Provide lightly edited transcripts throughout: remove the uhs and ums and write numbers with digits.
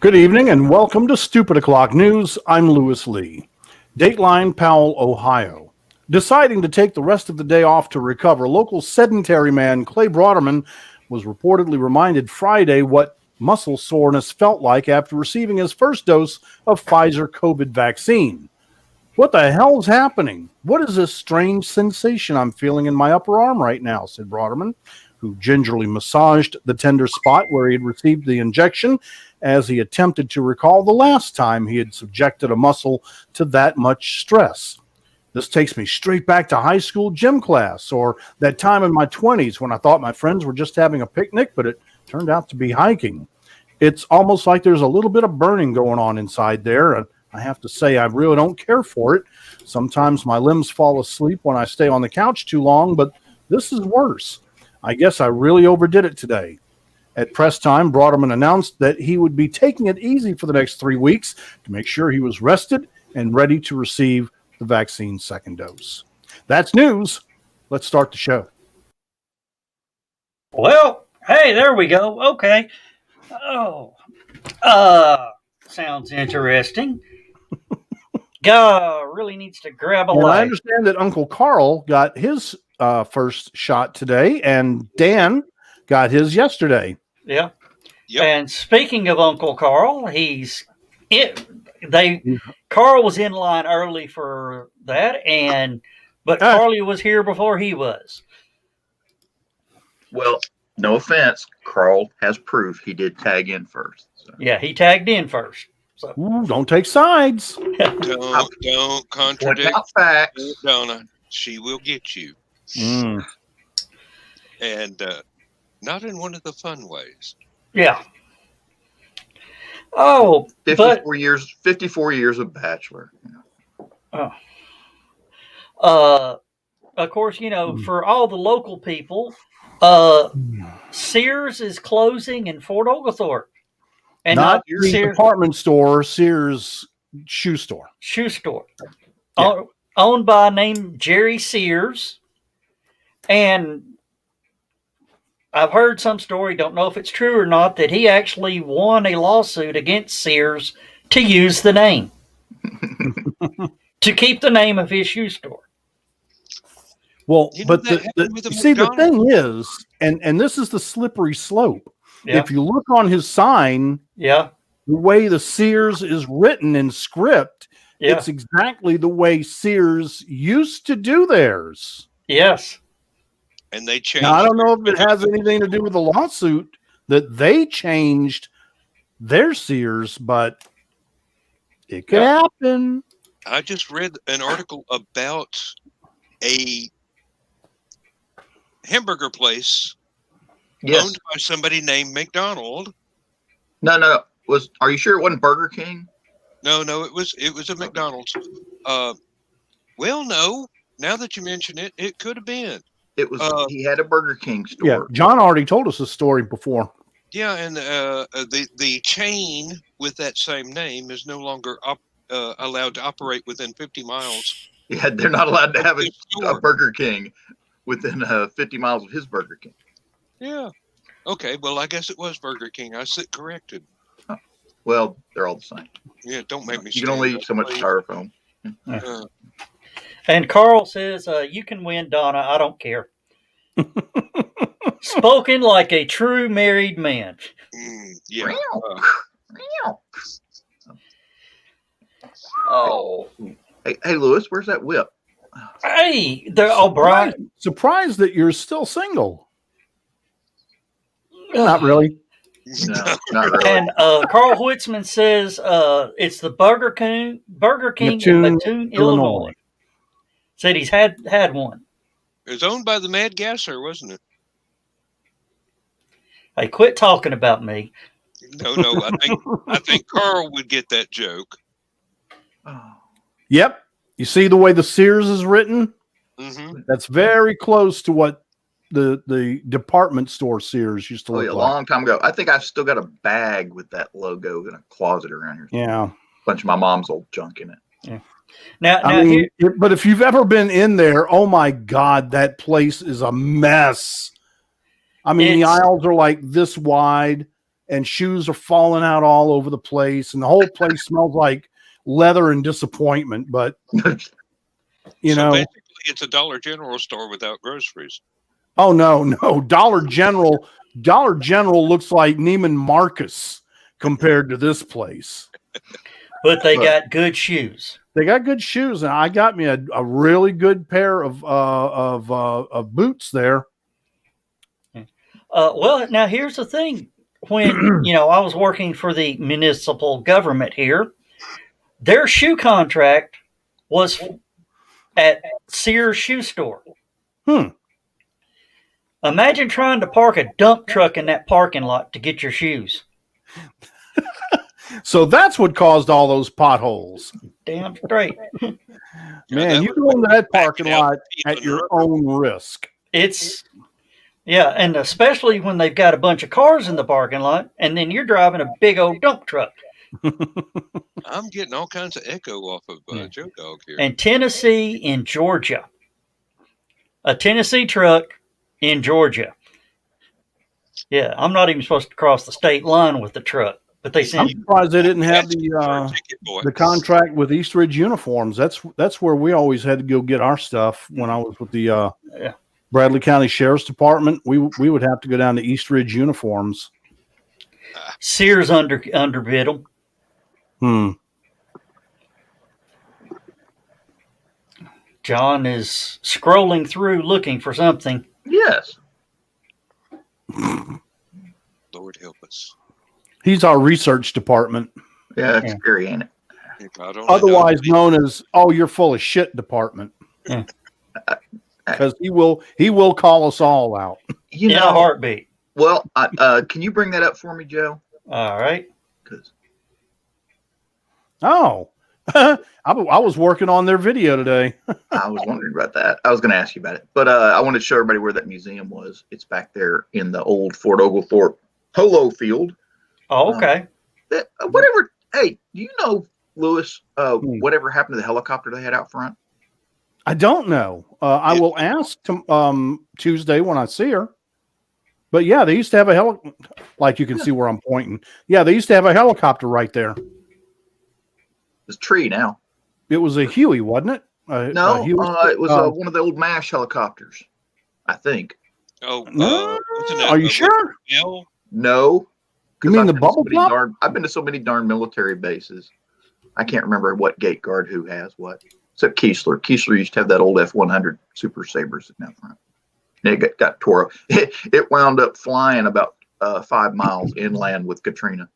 Good evening and welcome to Stupid O'Clock News. I'm Lewis Lee. Dateline, Powell, Ohio. Deciding to take the rest of the day off to recover, local sedentary man Clay Broderman was reportedly reminded Friday what muscle soreness felt like after receiving his first dose of Pfizer COVID vaccine. What the hell's happening? What is this strange sensation I'm feeling in my upper arm right now, said Broderman, who gingerly massaged the tender spot where he had received the injection as he attempted to recall the last time he had subjected a muscle to that much stress. This takes me straight back to high school gym class, or that time in my 20s when I thought my friends were just having a picnic, but it turned out to be hiking. It's almost like there's a little bit of burning going on inside there, and I have to say I really don't care for it. Sometimes my limbs fall asleep when I stay on the couch too long, but this is worse. I guess I really overdid it today. At press time, Broderman announced that he would be taking it easy for the next 3 weeks to make sure he was rested and ready to receive the vaccine's second dose. That's news. Let's start the show. Well, hey, there we go. Okay. Oh, sounds interesting. Really needs to grab a leg. I understand that Uncle Carl got his first shot today, and Dan got his yesterday. Yeah. Yep. And speaking of Uncle Carl, Carl was in line early for that, but Carly was here before he was. Well, no offense, Carl has proof he did tag in first. So. Yeah, he tagged in first. So. Ooh, don't take sides. Don't contradict facts. Donna. She will get you. And not in one of the fun ways. Yeah. Oh, 54 years of bachelor. Of course, for all the local people, Sears is closing in Fort Oglethorpe. And not Sears department store, Sears shoe store. Shoe store. Yeah. Owned by a named Jerry Sears. And I've heard some story, don't know if it's true or not, that he actually won a lawsuit against Sears to use the name. To keep the name of his shoe store. Well, but the thing is, and this is the slippery slope. Yeah. If you look on his sign, the way the Sears is written in script, it's exactly the way Sears used to do theirs. Yes. And they changed. Now, I don't know if it has anything to do with the lawsuit that they changed their Sears, but it could happen. I just read an article about a hamburger place owned by somebody named McDonald. No. Are you sure it wasn't Burger King? No, it was a McDonald's. Well, no. Now that you mention it, it could have been. It was. He had a Burger King store. Yeah, John already told us this story before. Yeah, and the chain with that same name is no longer allowed to operate within 50 miles. Yeah, they're not allowed to have a Burger King within 50 miles of his Burger King. Yeah. Okay, well, I guess it was Burger King. I sit corrected. Huh. Well, they're all the same. Yeah, don't make me. You can only stand eat so much up, styrofoam. please. And Carl says, "You can win, Donna. I don't care." Spoken like a true married man. Yeah. Oh, Hey, Lewis, where's that whip? hey, Brian. Surprised that you're still single. Not really. No, not really. And Carl Whitzman says it's the Burger King in Mattoon, Illinois. Said he's had one. It was owned by the Mad Gasser, wasn't it? Hey, quit talking about me. No. I think Carl would get that joke. Oh. Yep. You see the way the Sears is written? Mm-hmm. That's very close to what the department store Sears used to look A like. long time ago. I think I've still got a bag with that logo in a closet around here. Yeah. Bunch of my mom's old junk in it. Yeah. Now, but if you've ever been in there, oh my God, that place is a mess. I mean, the aisles are like this wide, and shoes are falling out all over the place, and the whole place smells like leather and disappointment. But Basically, it's a Dollar General store without groceries. Oh no, Dollar General looks like Neiman Marcus compared to this place. But they got good shoes. They got good shoes, and I got me a really good pair of boots there. Well, now here's the thing. When I was working for the municipal government here, their shoe contract was at Sears shoe store. Imagine trying to park a dump truck in that parking lot to get your shoes. So that's what caused all those potholes. Damn straight. Man, you go into that parking lot at your own risk. And especially when they've got a bunch of cars in the parking lot, and then you're driving a big old dump truck. I'm getting all kinds of echo off of Joe Dog here. And Tennessee in Georgia. A Tennessee truck in Georgia. Yeah, I'm not even supposed to cross the state line with the truck, but they sent. I'm surprised they didn't have the contract with East Ridge Uniforms. That's where we always had to go get our stuff when I was with the Bradley County Sheriff's Department. We would have to go down to East Ridge Uniforms. Sears underbid them. John is scrolling through looking for something. Yes. Lord help us. He's our research department. Yeah, that's scary, ain't it? Otherwise known as you're full of shit department. Because he will call us all out. In a heartbeat. Well, can you bring that up for me, Joe? All right. I was working on their video today. I was wondering about that. I was going to ask you about it, but I wanted to show everybody where that museum was. It's back there in the old Fort Oglethorpe polo field. Oh, okay. Whatever. Hey, do you know, Lewis, whatever happened to the helicopter they had out front? I don't know. I will ask Tuesday when I see her. But yeah, they used to have a helicopter. Like you can see where I'm pointing. Yeah, they used to have a helicopter right there. It's a tree now. It was a Huey, wasn't it? No, it was one of the old MASH helicopters, I think. Are you sure? No. You mean the bubble pop? I've been to so many darn military bases. I can't remember what gate guard who has what. Except Keesler. Keesler used to have that old F-100 Super Sabre sitting out front. And it got tore up. It wound up flying about 5 miles inland with Katrina.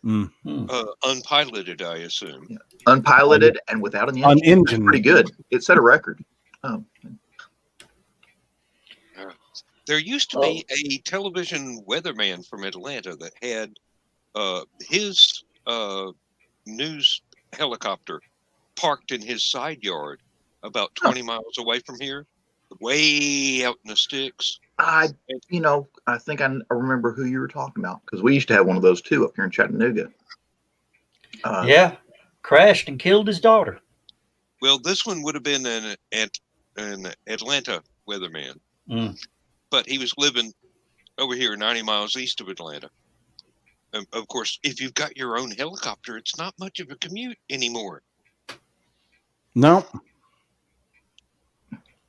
Unpiloted, I assume. Yeah. Unpiloted and without an engine. Pretty good. It set a record. There used to be a television weatherman from Atlanta that had his news helicopter parked in his side yard about 20 miles away from here, way out in the sticks. I think I remember who you were talking about because we used to have one of those too up here in Chattanooga. Crashed and killed his daughter. Well, this one would have been an Atlanta weatherman, but he was living over here 90 miles east of Atlanta. Of course, if you've got your own helicopter, it's not much of a commute anymore. No.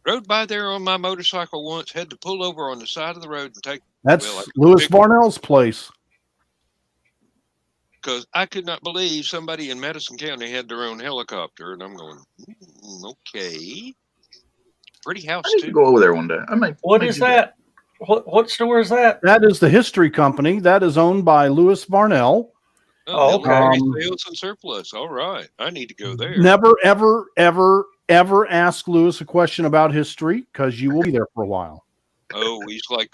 Rode by there on my motorcycle once, had to pull over on the side of the road and take. That's Louis Varnell's place. Because I could not believe somebody in Madison County had their own helicopter, and I'm going, okay, pretty house I need too. to go over there one day. What is that? What store is that? That is the History Company. That is owned by Louis Varnell. Oh, okay. Military sales and surplus. All right, I need to go there. Never, ever, ever, ever ask Louis a question about history because you will be there for a while. Oh, he's like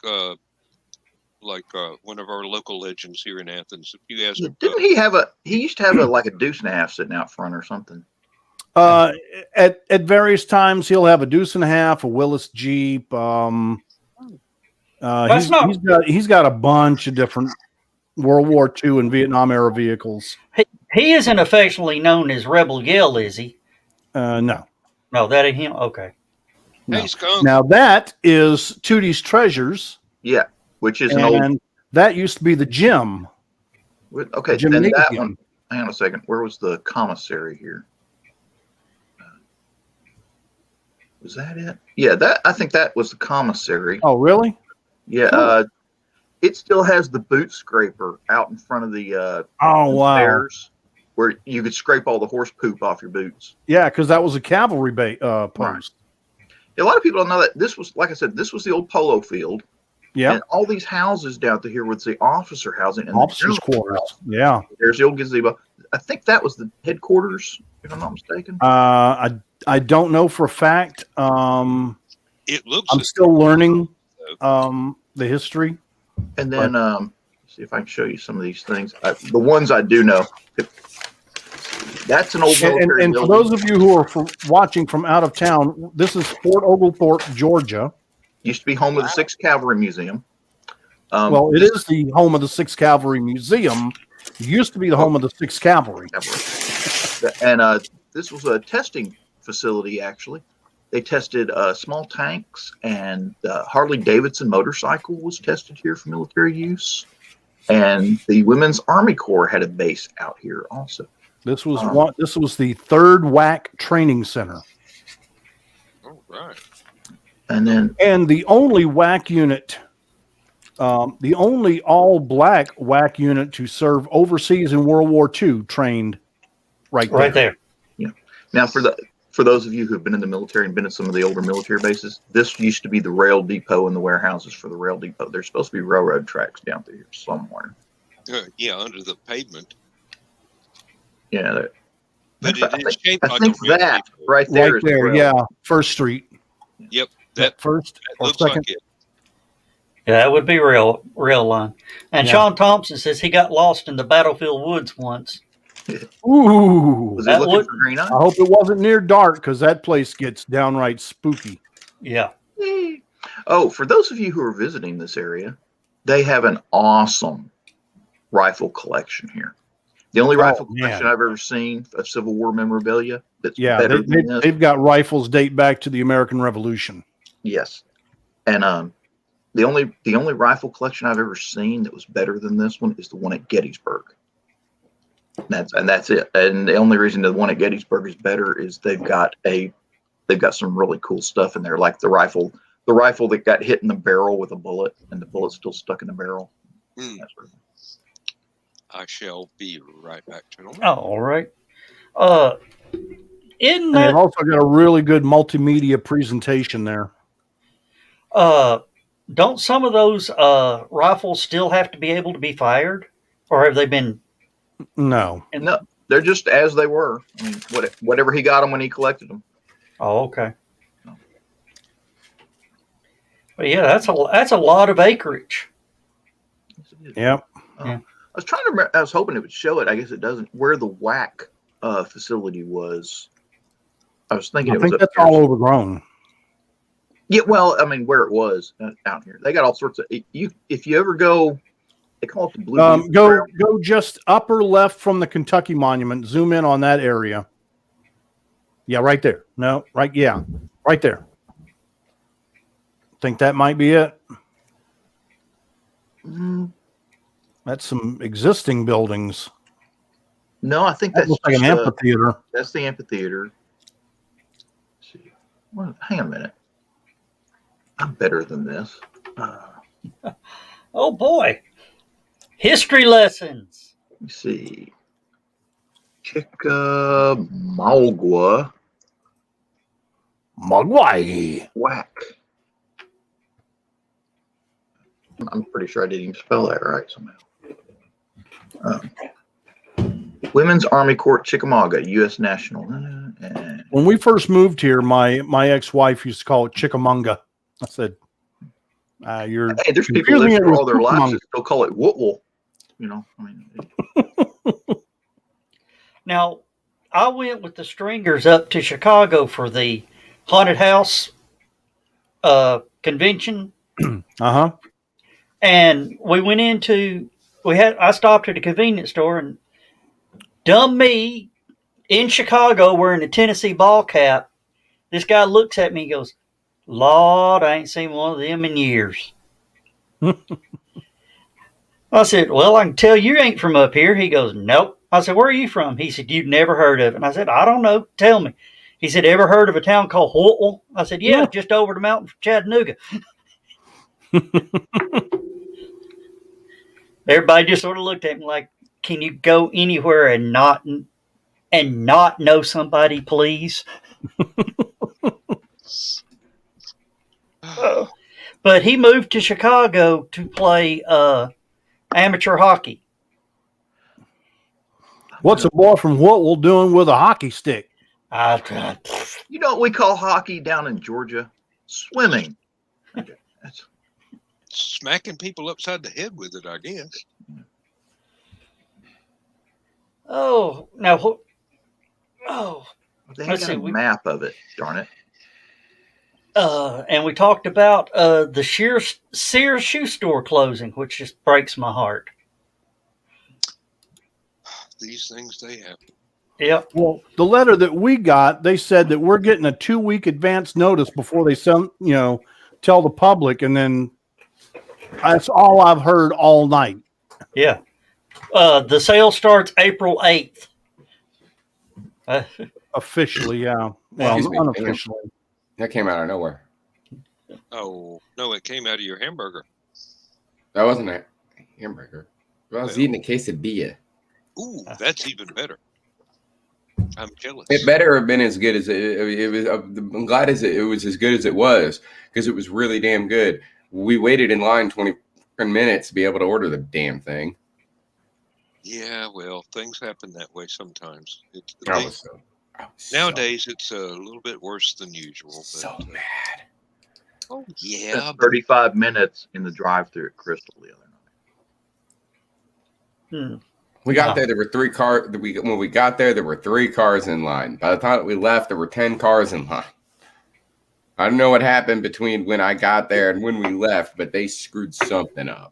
one of our local legends here in Athens. If you ask him, Didn't he have a? He used to have like a deuce and a half sitting out front or something. At various times, he'll have a deuce and a half, a Willis Jeep. He's got a bunch of different World War II and Vietnam era vehicles. He isn't affectionately known as Rebel Yell, is he? No. No, that ain't him. Okay. No. hey, Skunk. Now that is Tootie's Treasures. Yeah, which is an And old. that used to be the gym. Okay, then Gymnasium. that one. Hang on a second. Where was the commissary here? Was that it? Yeah, I think that was the commissary. Oh, really? Yeah, Cool. it still has the boot scraper out in front of the Oh, wow. stairs where you could scrape all the horse poop off your boots. Yeah, because that was a cavalry post. A lot of people don't know that this was, like I said, this was the old polo field. Yeah. And all these houses down through here was the officer housing. And Officers' quarters. Yeah. There's the old gazebo. I think that was the headquarters, if I'm not mistaken. I don't know for a fact. It looks. I'm still learning the history. And then, see if I can show you some of these things. The ones I do know. That's an old military And for building. those of you who are watching from out of town, this is Fort Oglethorpe, Georgia. Used to be home of the 6th Cavalry Museum. Well, it is the home of the 6th Cavalry Museum. It used to be the home of the 6th Cavalry. And this was a testing facility, actually. They tested small tanks, and the Harley Davidson motorcycle was tested here for military use. And the Women's Army Corps had a base out here also. This was This was the 3rd WAC Training Center. All right. And the only WAC unit, the only all-black WAC unit to serve overseas in World War II, trained right there. Yeah. Now, for those of you who have been in the military and been in some of the older military bases, this used to be the rail depot and the warehouses for the rail depot. There's supposed to be railroad tracks down through here somewhere. Yeah, under the pavement. Yeah. But it is shaped I like think a rail that depot. right there is the rail. Yeah, First Street. Yep. That first That or looks second. like it. Yeah, that would be rail line. And Yeah. Sean Thompson says he got lost in the battlefield woods once. Ooh. Was he That looking would- for green eye? I hope it wasn't near dark because that place gets downright spooky. Yeah. Oh, for those of you who are visiting this area, they have an awesome rifle collection here. The only rifle man. collection I've ever seen of Civil War memorabilia that's Yeah, better than this. they've got rifles date back to the American Revolution. Yes, and the only rifle collection I've ever seen that was better than this one is the one at Gettysburg. That's it. And the only reason the one at Gettysburg is better is they've got some really cool stuff in there, like the rifle that got hit in the barrel with a bullet, and the bullet's still stuck in the barrel. Hmm. That sort of thing. I shall be right back, gentlemen. Oh, all right. Isn't And they've that also got a really good multimedia presentation there. don't some of those rifles still have to be able to be fired, or have they been? No. No, they're just as they were. I mean, whatever he got them when he collected them. Oh, okay. But yeah, that's a lot of acreage. Yep. I was trying to remember. I was hoping it would show it. I guess it doesn't. Where the WAC facility was. I was thinking I it was think up that's here. all overgrown. Yeah, well, I mean, where it was out here, they got all sorts of. If you ever go, they call it the Blue. Leaf Trail. Go just upper left from the Kentucky Monument. Zoom in on that area. Yeah, right there. No, right. Yeah, right there. Think that might be it. That's some existing buildings. No, I think That that's looks like an just, amphitheater. that's the amphitheater. Let's see. Well, hang on a minute. I'm better than this. Oh boy, history lessons. Let me see. Chickamauga Mogwai. Whack. I'm pretty sure I didn't even spell that right somehow. Women's Army Court, Chickamauga, U.S. National. And When we first moved here, my ex-wife used to call it Chickamauga. I said, "You're hey, there's people confusing live it here with all their lives Chickamauga." that still call it Wootwell. You know, I mean, Now, I went with the Stringers up to Chicago for the haunted house convention, Uh-huh. and I stopped at a convenience store, and dumb me in Chicago wearing a Tennessee ball cap. This guy looks at me and goes, "Lord, I ain't seen one of them in years." I said, "Well, I can tell you ain't from up here." He goes, "Nope." I said, "Where are you from?" He said, "You've never heard of it." And I said, "I don't know. Tell me." He said, "Ever heard of a town called Hoytville?" I said, "Yeah, just over the mountain from Chattanooga." Everybody just sort of looked at me like, "Can you go anywhere and not know somebody, please?" But he moved to Chicago to play amateur hockey. What's a boy from Whitwell doing with a hockey stick? you know what we call hockey down in Georgia? Swimming. That's, Smacking people upside the head with it, I guess. Oh, now, oh, they Let's ain't got see, a map of it. Darn it. and we talked about the Sears shoe store closing, which just breaks my heart. These things they happen. Yep. Well, the letter that we got, they said that we're getting a 2-week advance notice before they tell the public, and then that's all I've heard all night. Yeah. The sale starts April 8th. Officially, yeah. Well, Excuse me. unofficially. That came out of nowhere. Oh, no, it came out of your hamburger. That wasn't a hamburger. I was eating a quesadilla. Ooh, that's even better. I'm jealous. It better have been as good as it was. I'm glad it was as good as it was because it was really damn good. We waited in line 20 minutes to be able to order the damn thing. Yeah, well, things happen that way sometimes. Nowadays, it's a little bit worse than usual. so but, mad. Oh, yeah. Spent 35 minutes in the drive-thru at Crystal the other night. We got there. There were 3 cars. When we got there, there were 3 cars in line. By the time we left, there were 10 cars in line. I don't know what happened between when I got there and when we left, but they screwed something up.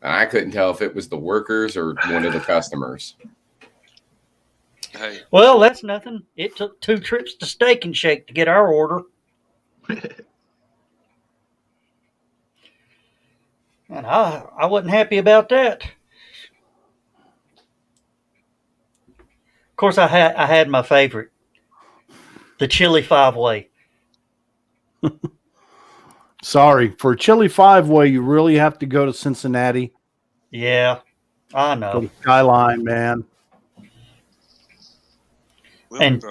And I couldn't tell if it was the workers or one of the customers. Hey, Well, that's nothing. It took 2 trips to Steak and Shake to get our order. And I wasn't happy about that. Of course, I had my favorite, the chili 5-way. Sorry, for a chili 5-way, you really have to go to Cincinnati. Yeah, I know. Go to Skyline, man. well,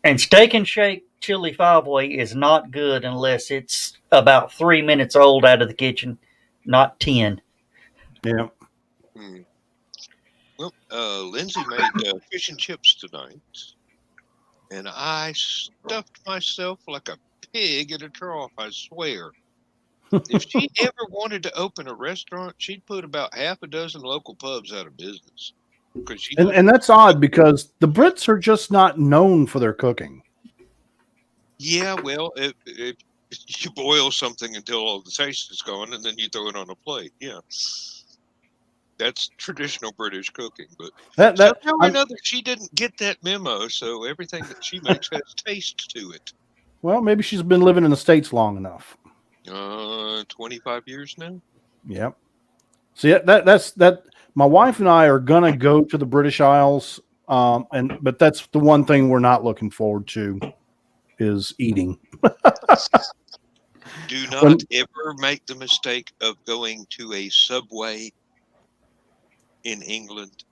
And Steak and Shake chili 5-way is not good unless it's about 3 minutes old out of the kitchen, not 10. Yeah. Well, Lindsay made fish and chips tonight, and I stuffed myself like a pig in a trough, I swear. If she ever wanted to open a restaurant, she'd put about half a dozen local pubs out of business. And that's odd because the Brits are just not known for their cooking. Yeah, well, if you boil something until all the taste is gone, and then you throw it on a plate. Yeah, that's traditional British cooking. But somehow or another, she didn't get that memo. So everything that she makes has taste to it. Well, maybe she's been living in the States long enough. 25 years now. Yep. See, that's that. My wife and I are gonna go to the British Isles, but that's the one thing we're not looking forward to is eating. Do not ever make the mistake of going to a Subway in England.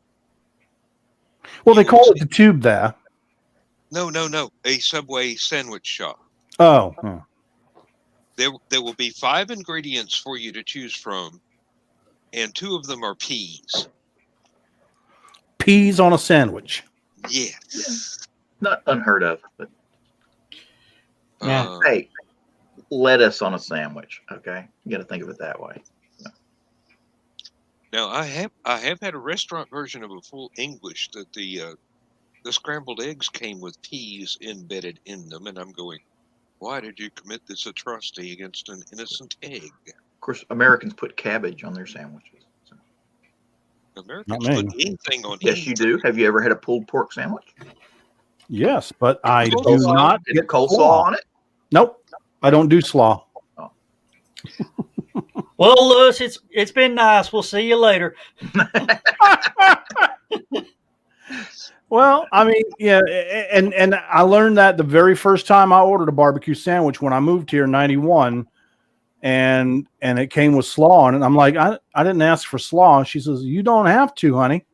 Well, they call it the tube there. No. A Subway sandwich shop. Oh, huh. There will be 5 ingredients for you to choose from, and 2 of them are peas. Peas on a sandwich. Yes. Not unheard of, but Yeah. hey, lettuce on a sandwich. Okay, you got to think of it that way. Now I have had a restaurant version of a full English that the scrambled eggs came with peas embedded in them, and I'm going, why did you commit this atrocity against an innocent egg? Of course, Americans put cabbage on their sandwiches. So. Americans Not me. put anything on Yes, you anything. do. Have you ever had a pulled pork sandwich? Yes, but I do Coleslaw. not Get get coleslaw slaw on it? Nope, I don't do slaw. Well, Lewis, it's been nice. We'll see you later. Well, I mean, yeah, and I learned that the very first time I ordered a barbecue sandwich when I moved here in '91, and it came with slaw on it. I'm like, I didn't ask for slaw. She says, you don't have to, honey.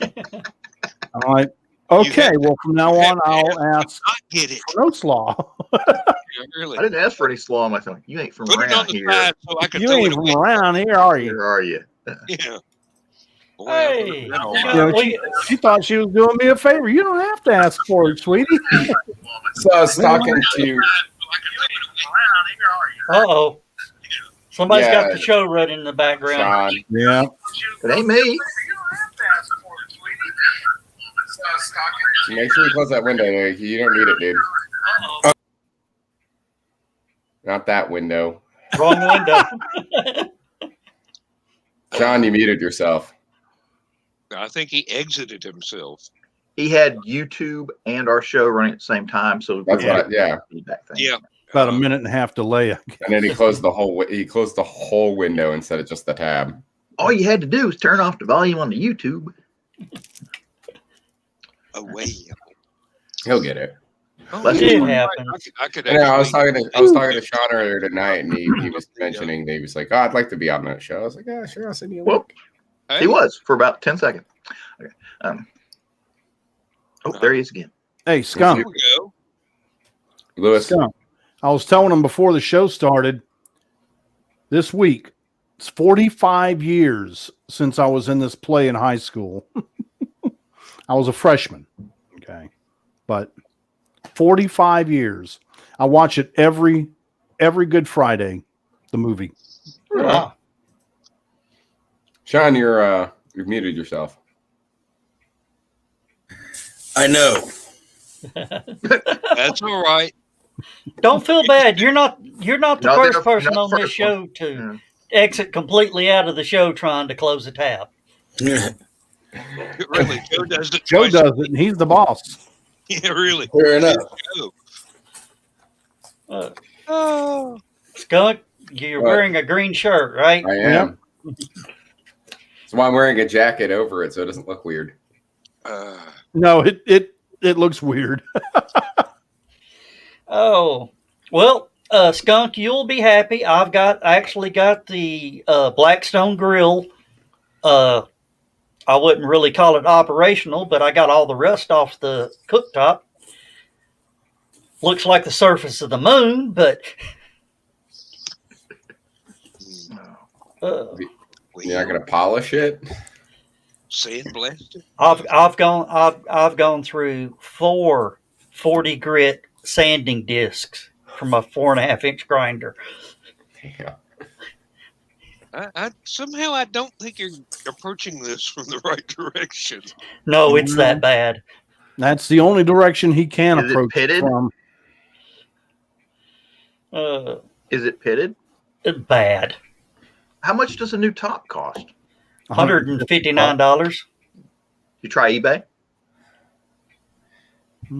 I'm like, okay, well, from now on, I'll ask I get it. for no slaw. Yeah, really. I didn't ask for any slaw on my sandwich. You ain't from Put it on around the here. side so I can You throw ain't it from away. around here, are you? Where are you? Yeah. Boy, Hey, I you You know, know, she thought she was doing me a favor. You don't have to ask for it, sweetie. So I was talking to uh-oh. Somebody's got Yeah. the show running in the background. Sean. Yeah. It ain't me. Make sure you close that window. You don't need it, dude. Not that window. Wrong window. Sean, you muted yourself. I think he exited himself. He had YouTube and our show running at the same time, so That's we had what. Yeah. feedback thing. Yeah. About a minute and a half delay. And then he closed the whole window instead of just the tab. All you had to do was turn off the volume on the YouTube. Away. He'll get it. Oh, Let's It do it. happens. I could Yeah, I was actually. talking to Sean earlier tonight, and he was mentioning that he was like, "Oh, I'd like to be on that show." I was like, "Yeah, sure, I'll send you a Well, link." Hey, he was for about 10 seconds. Okay. There he is again. Hey, Here Skunk. we go. Lewis. Skunk. I was telling him before the show started this week, it's 45 years since I was in this play in high school. I was a freshman. Okay. But 45 years. I watch it every Good Friday, the movie. Wow. Sean, you've muted yourself. I know. That's all right. Don't feel bad. You're not the Not first the- person not on the this first show one. to exit completely out of the show trying to close a tab. Really, Joe does it. Joe twice. does it, and he's the boss. Yeah, really. Fair enough. Joe. Uh, Oh. Skunk, you're What? wearing a green shirt, right? I am. That's why I'm wearing a jacket over it so it doesn't look weird. No, it looks weird. Oh, well, Skunk, you'll be happy. I've actually got the Blackstone grill. I wouldn't really call it operational, but I got all the rust off the cooktop. Looks like the surface of the moon, but You're not gonna polish it. Sandblasted. I've gone through 4 40 grit sanding discs from a 4.5-inch grinder. Yeah. I somehow I don't think you're approaching this from the right direction. No, it's that bad. That's the only direction he can Is it approach pitted? from. Is it pitted? Bad. How much does a new top cost? $159. You try eBay?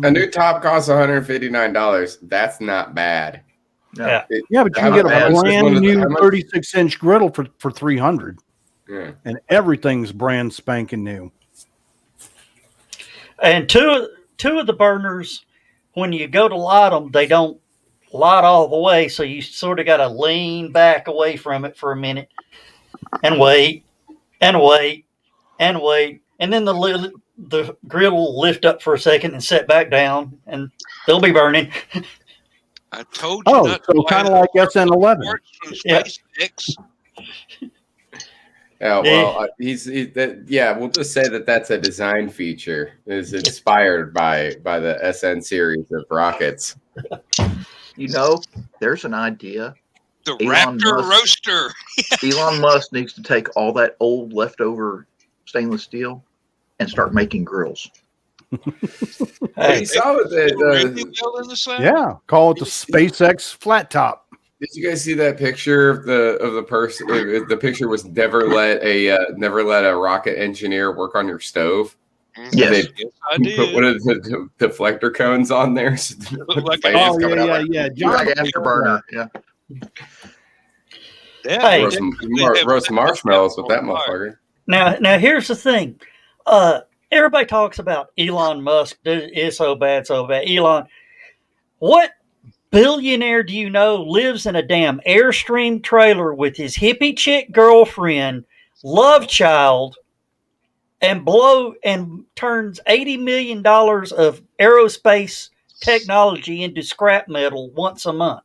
A new top costs $159. That's not bad. No. Yeah. Yeah, but you How can get much- a how much- brand new how much- 36-inch griddle for $300. Yeah. and everything's brand spanking new. And two of the burners, when you go to light them, they don't light all the way, so you sort of got to lean back away from it for a minute and wait and wait and wait, and then the grill will lift up for a second and set back down, and they'll be burning. I told you Oh, not so to buy kind of like SN11. parts from Yeah. SpaceX. Yeah, well, we'll just say that that's a design feature. Is inspired by the SN series of rockets. You know, there's an idea. The Elon Raptor Musk- roaster. Elon Musk needs to take all that old leftover stainless steel and start making grills. Hey, You saw Really the well in the South. Yeah, call it the SpaceX flat top. Did you guys see that picture of the person? The picture was never let a rocket engineer work on your stove. Yes. They Yes, I put did. one of the deflector cones on there. So Like the a- flames Oh, coming out like yeah. Like afterburner. Yeah. That Hey. was- roast marshmallows with that motherfucker. now here's the thing. Everybody talks about Elon Musk is so bad, so bad. Elon, what billionaire do you know lives in a damn Airstream trailer with his hippie chick girlfriend, love child, and turns $80 million of aerospace technology into scrap metal once a month?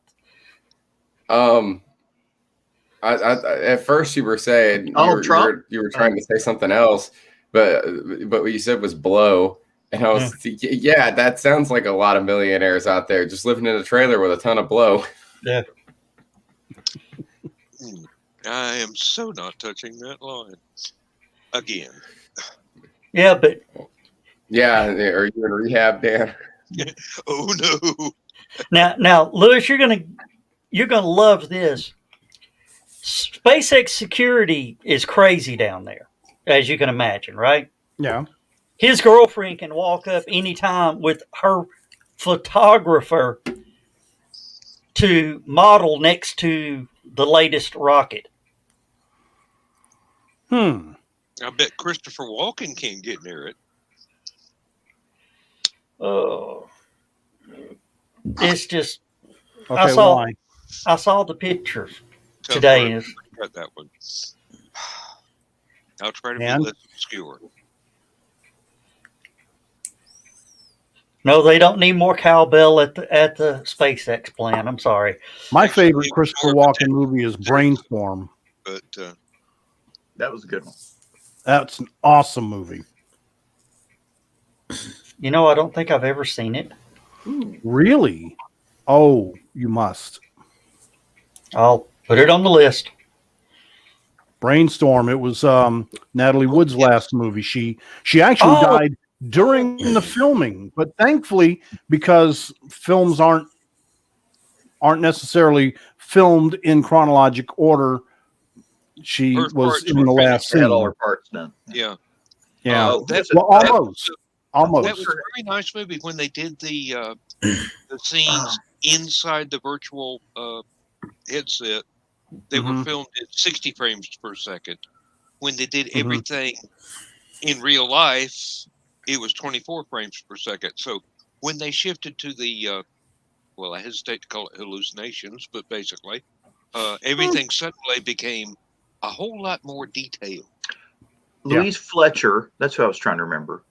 At first you were saying Trump? you were trying to say something else, but what you said was blow, and I was yeah, that sounds like a lot of millionaires out there just living in a trailer with a ton of blow. Yeah. I am so not touching that line again. Yeah, but Yeah, are you in rehab, Dan? Oh no! now, Lewis, you're gonna love this. SpaceX security is crazy down there, as you can imagine, right? Yeah. His girlfriend can walk up anytime with her photographer to model next to the latest rocket. Hmm. I bet Christopher Walken can't get near it. Oh, it's just Okay, saw- why? I saw the pictures Tough today. road. Got that one. I'll try to be And? less obscure. No, they don't need more cowbell at the SpaceX plant. I'm sorry. My Actually, favorite it was Christopher more of a Walken movie is Brainstorm. But That was a good one. That's an awesome movie. You know, I don't think I've ever seen it. Really? Oh, you must. I'll put it on the list. Brainstorm. It was Natalie Wood's last movie. She actually died during the filming, but thankfully, because films aren't necessarily filmed in chronologic order, she Her was parts in were the last She had all scene. her parts done. yeah, Yeah. that, Well, that almost. that Almost. was a very nice movie when they did the scenes inside the virtual headset. They were Mhm. filmed at 60 frames per second. When they did Mhm. everything in real life, it was 24 frames per second. So when they shifted to the, well, I hesitate to call it hallucinations, but basically, everything suddenly became a whole lot more detailed. Yeah. Louise Fletcher, that's who I was trying to remember.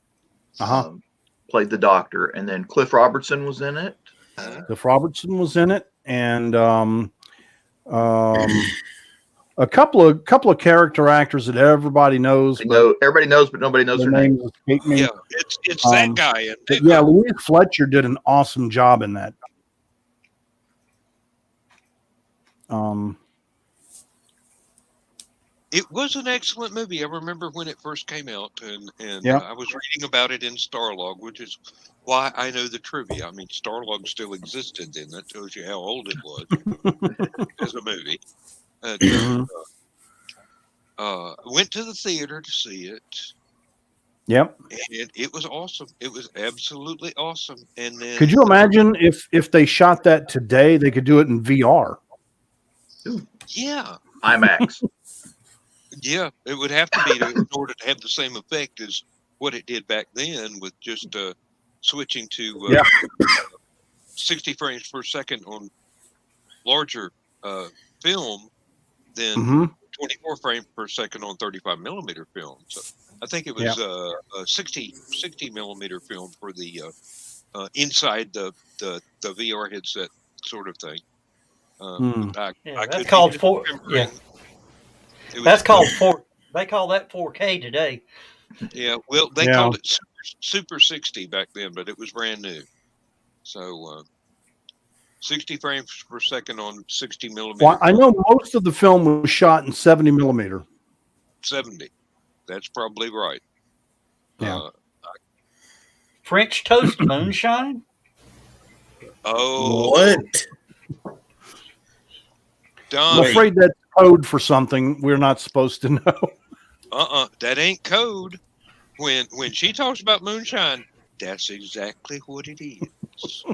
Uh-huh. Played the doctor, and then Cliff Robertson was in it. Cliff Robertson was in it, and a couple of character actors that everybody knows. Everybody knows, but nobody knows their her name. names escape me. Yeah, it's that guy. And But yeah, Louise Fletcher did an awesome job in that. it was an excellent movie. I remember when it first came out, and Yeah. I was reading about it in Starlog, which is why I know the trivia. I mean, Starlog still existed then. That tells you how old it was as a movie. Mhm. Went to the theater to see it, Yep. and it was awesome. It was absolutely awesome. And then, Could you imagine if they shot that today? They could do it in VR. yeah, IMAX. Yeah, it would have to be in order to have the same effect as what it did back then with just switching to Yeah. 60 frames per second on larger film than Mm-hmm. 24 frames per second on 35 millimeter film. So I think it was a 60 millimeter film for the inside the VR headset sort of thing. Mm. I that's could be called four. Yeah, remembering. It was that's called four. They call that 4K today. yeah. Well, they Yeah. called it Super 60 back then, but it was brand new. So 60 frames per second on 60 millimeter. Well, I know most of the film was shot in 70 millimeter. 70. That's probably right. Yeah. French toast moonshine. Oh, What? I'm Donnie. afraid that's code for something we're not supposed to know. That ain't code. When she talks about moonshine, that's exactly what it is.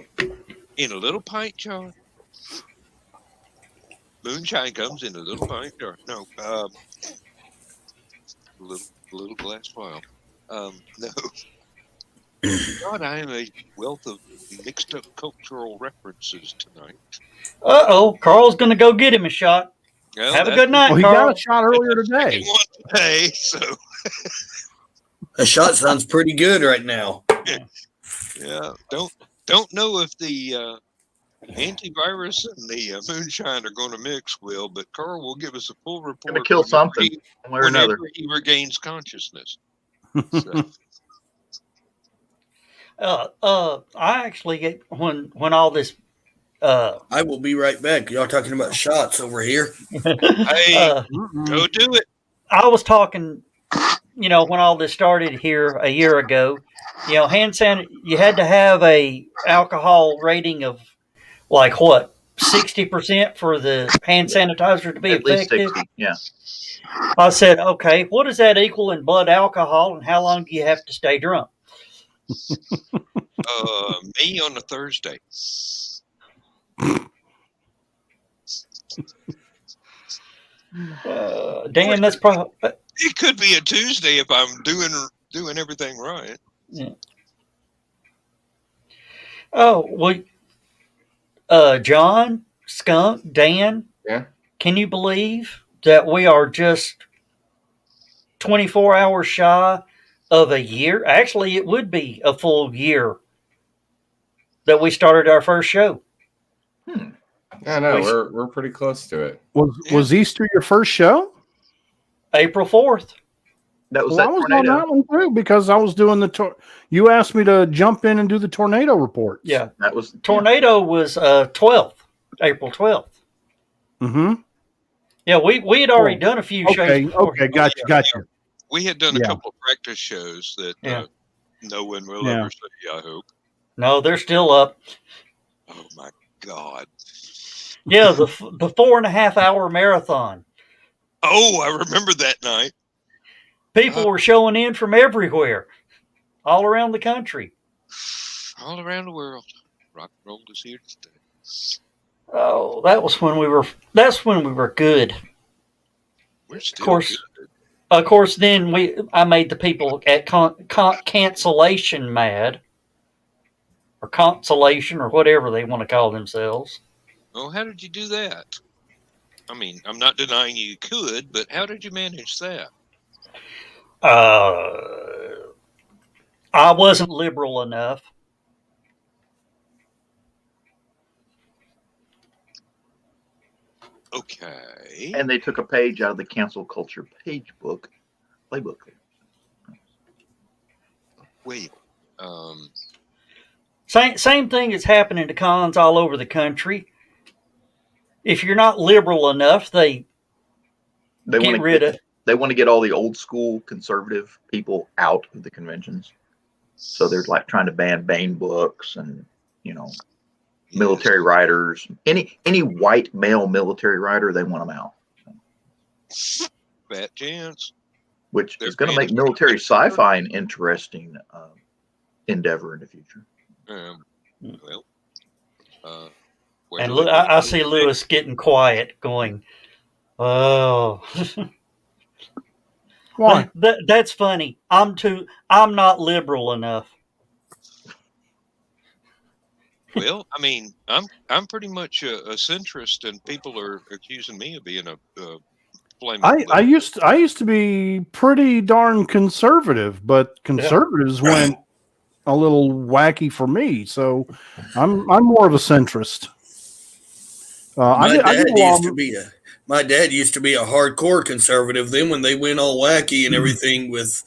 In a little pint jar. Moonshine comes in a little pint jar. No, little glass vial. No. God, I am a wealth of mixed up cultural references tonight. Carl's gonna go get him a shot. Well, Have a good night, Well, he Carl. got a shot earlier today. Second one today, so A shot sounds pretty good right now. yeah. Don't know if the antivirus and the moonshine are going to mix, Will, but Carl will give us a full report. Gonna kill something, one way or whenever another. he regains consciousness. So, I actually get when all this. I will be right back. Y'all talking about shots over here? hey, Mm-mm. go do it. I was talking, when all this started here a year ago. Hand you had to have a alcohol rating of like what 60% for the hand sanitizer to be At least effective. 60. Yeah. I said, okay, what does that equal in blood alcohol, and how long do you have to stay drunk? Me on a Thursday. Dan, that's probably. It could be a Tuesday if I'm doing everything right. Yeah. Oh, John, Skunk, Dan. Yeah. Can you believe that we are just 24 hours shy of a year? Actually, it would be a full year that we started our first show. I know we're pretty close to it. Was Easter your first show? April 4th. That was Well, I that was on tornado. that one too because I was doing you asked me to jump in and do the tornado reports. Yeah. That was Tornado was 12th, April 12th. Mm-hmm. Yeah, we had already done a few shows before. Okay, gotcha. We had done a Yeah. couple of practice shows that no one will Yeah. ever see, I hope. No, they're still up. Oh, my God. Yeah, the 4.5 hour marathon. Oh, I remember that night. People were showing in from everywhere, all around the country. All around the world. Rock and roll is here to stay. Oh, that's when we were good. We're still course. good. Of course, then I made the people at cancellation mad, or consolation, or whatever they want to call themselves. Oh, how did you do that? I mean, I'm not denying you could, but how did you manage that? I wasn't liberal enough. Okay. and they took a page out of the cancel culture playbook. Wait. Same thing is happening to cons all over the country. If you're not liberal enough, they They get want rid of. They want to get all the old school conservative people out of the conventions. So they're like trying to ban Bane books and military writers. Any white male military writer, they want them out. Fat chance. Which They're is going to make banning military military sci-fi an interesting endeavor in the future. Well. And I see Lewis getting quiet, going, "Oh." Why? That's funny. I'm not liberal enough. Well, I mean, I'm pretty much a centrist, and people are accusing me of being a flaming I liberal. used to be pretty darn conservative, but conservatives went a little wacky for me. So I'm more of a centrist. My I dad get along. used to be a hardcore conservative. Then when they went all wacky and everything with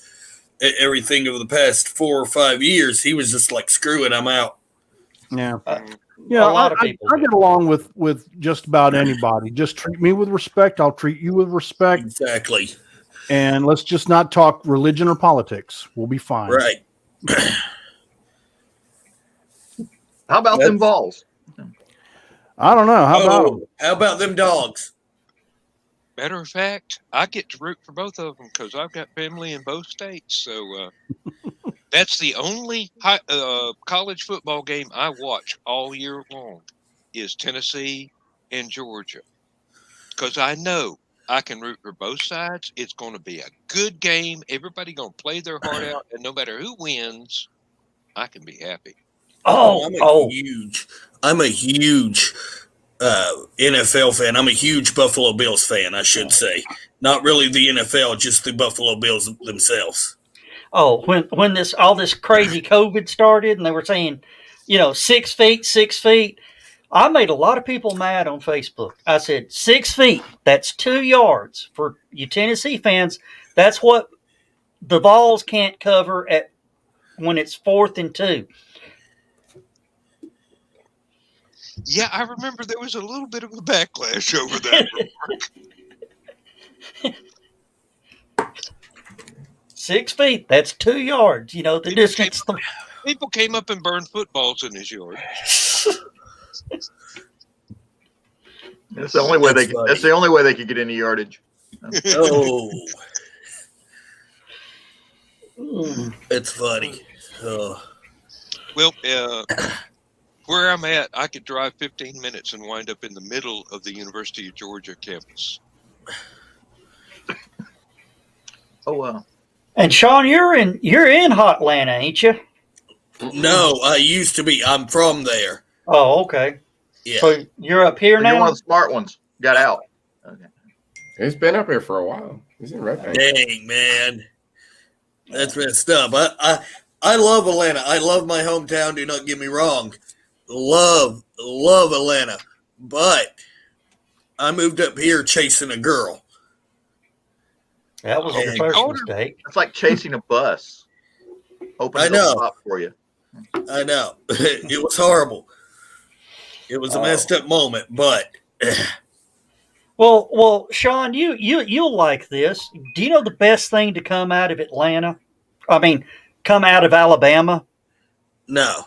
everything over the past 4 or 5 years, he was just like, "Screw it, I'm out." Yeah. Mm. Yeah, A lot of people I do. get along with just about anybody. Just treat me with respect. I'll treat you with respect. Exactly. And let's just not talk religion or politics. We'll be fine. Right. How about them balls? I don't know. How about them? How about them dogs? Matter of fact, I get to root for both of them because I've got family in both states. So that's the only college football game I watch all year long is Tennessee and Georgia, because I know I can root for both sides. It's going to be a good game. Everybody going to play their heart out, and no matter who wins, I can be happy. I'm a huge NFL fan. I'm a huge Buffalo Bills fan, I should say. Not really the NFL, just the Buffalo Bills themselves. Oh, when all this crazy COVID started, and they were saying, 6 feet, 6 feet. I made a lot of people mad on Facebook. I said 6 feet. That's 2 yards for you Tennessee fans. That's what the balls can't cover at when it's 4th and 2. Yeah, I remember there was a little bit of a backlash over that. 6 feet. That's 2 yards. The distance. People came up and burned footballs in his yard. That's the only way that's the only way they could get any yardage. Oh, it's funny. Well, where I'm at, I could drive 15 minutes and wind up in the middle of the University of Georgia campus. Oh wow! And Sean, you're in Hot Atlanta, ain't you? No, I used to be. I'm from there. Oh, okay. Yeah. So you're up here So now? you're one of the smart ones. Got out. Okay. He's been up here for a while. He's in Red Bank. Dang, man. That's messed up. I love Atlanta. I love my hometown. Do not get me wrong. Love Atlanta. But I moved up here chasing a girl. That was your first mistake. It's like chasing a bus. Open I know. the top for you. I know. It was horrible. It was a messed up moment, but Well, Sean, you'll like this. Do you know the best thing to come out of Atlanta? I mean, come out of Alabama? no.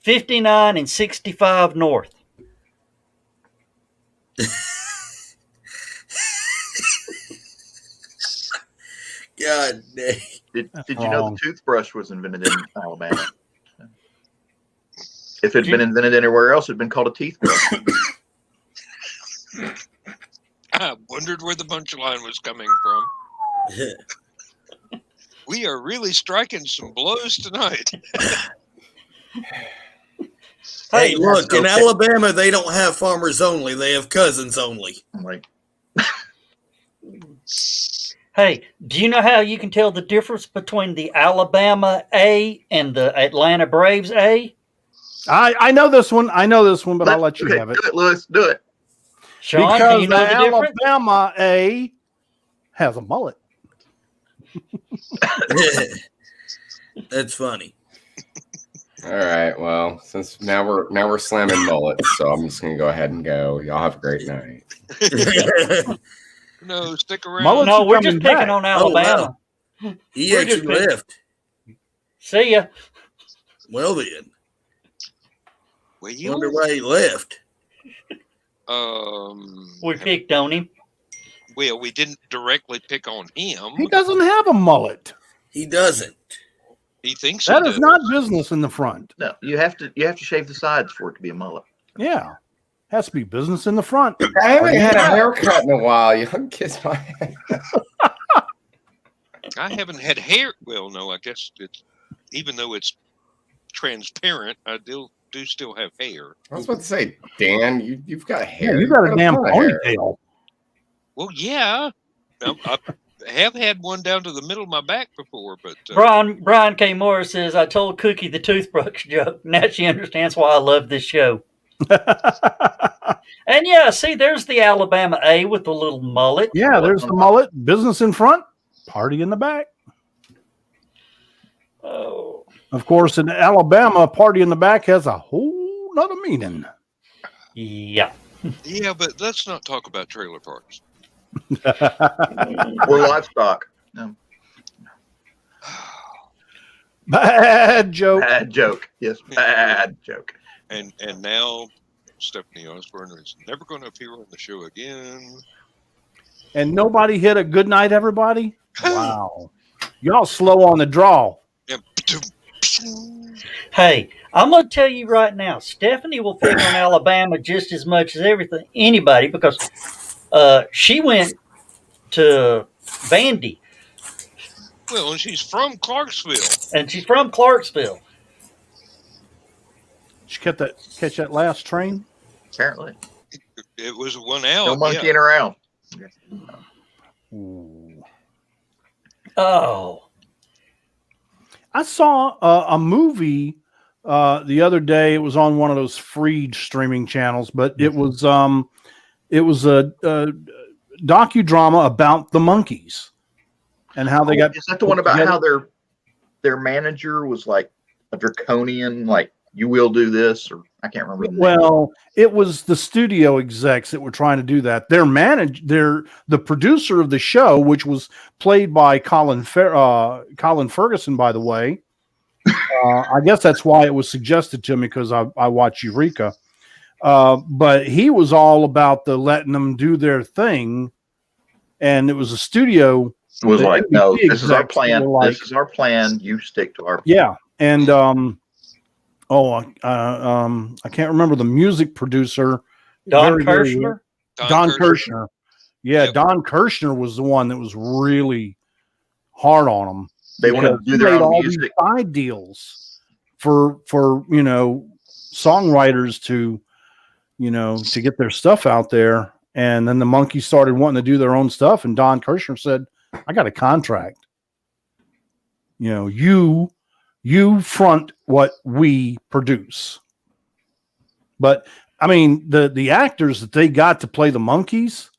59 and 65 north. God dang. Did you know the toothbrush was invented in Alabama? If it had been invented anywhere else, it'd been called a teeth brush. I wondered where the punchline was coming from. We are really striking some blows tonight. Hey, look, in Alabama, they don't have farmers only. They have cousins only. Like, Hey, do you know how you can tell the difference between the Alabama A and the Atlanta Braves A? I know this one. But I'll let you have it. Do it, Lewis. Do it. Sean, Because do you know the difference? Alabama A has a mullet. That's funny. All right. Well, since now we're slamming mullets, so I'm just gonna go ahead and go. Y'all have a great night. No, stick around. Mullets No, are we're just coming picking back. on Alabama. He We're actually just left. See ya. Well, then. Well, you Wonder why he left. We picked on him. Well, we didn't directly pick on him. He doesn't have a mullet. He doesn't. He thinks That he is does. not business in the front. No, you have to shave the sides for it to be a mullet. Yeah. Has to be business in the front. I haven't had a haircut in a while. You can kiss my head. I haven't had hair. Well, no, I guess it's even though it's transparent, I do still have hair. I was about to say, Dan, you've got Yeah, hair. you got a damn ton of hair. ponytail. Well, yeah, I have had one down to the middle of my back before, but Brian K. Morris says, I told Cookie the toothbrush joke. Now she understands why I love this show. And yeah, see, there's the Alabama A with the little mullet. Yeah, there's the mullet. Business in front, party in the back. Oh. Of course, in Alabama, party in the back has a whole lot of meaning. Yeah. yeah, but let's not talk about trailer parks. Or livestock. No. Bad joke. Bad joke. Yes, bad joke. And now Stephanie Osborne is never going to appear on the show again. And nobody hit a good night, everybody? Wow. Y'all slow on the draw. Hey, I'm going to tell you right now, Stephanie will pick on Alabama just as much as anybody because she went to Vandy. Well, and she's from Clarksville. And she's from Clarksville. Did you catch that last train? Apparently. It was one out. No monkeying around. Ooh. Oh. I saw a movie the other day. It was on one of those free streaming channels, but it was a docudrama about the monkeys and how they got. Is that the one about how their manager was like a draconian, like you will do this, or I can't remember. Well, it was the studio execs that were trying to do that. The producer of the show, which was played by Colin Ferguson, by the way. I guess that's why it was suggested to me because I watch Eureka. But he was all about letting them do their thing, and it was a studio. It was like, no, this is our execs plan. were like, this is our plan. You stick to our plan. Yeah, and I can't remember the music producer. Don Kirshner? Don Kirshner. Yeah, Yep. Don Kirshner was the one that was really hard on them. They want to do their own music. These side deals for songwriters to get their stuff out there. And then the Monkees started wanting to do their own stuff. And Don Kirshner said, I got a contract. You front what we produce. But I mean, the actors that they got to play the Monkees,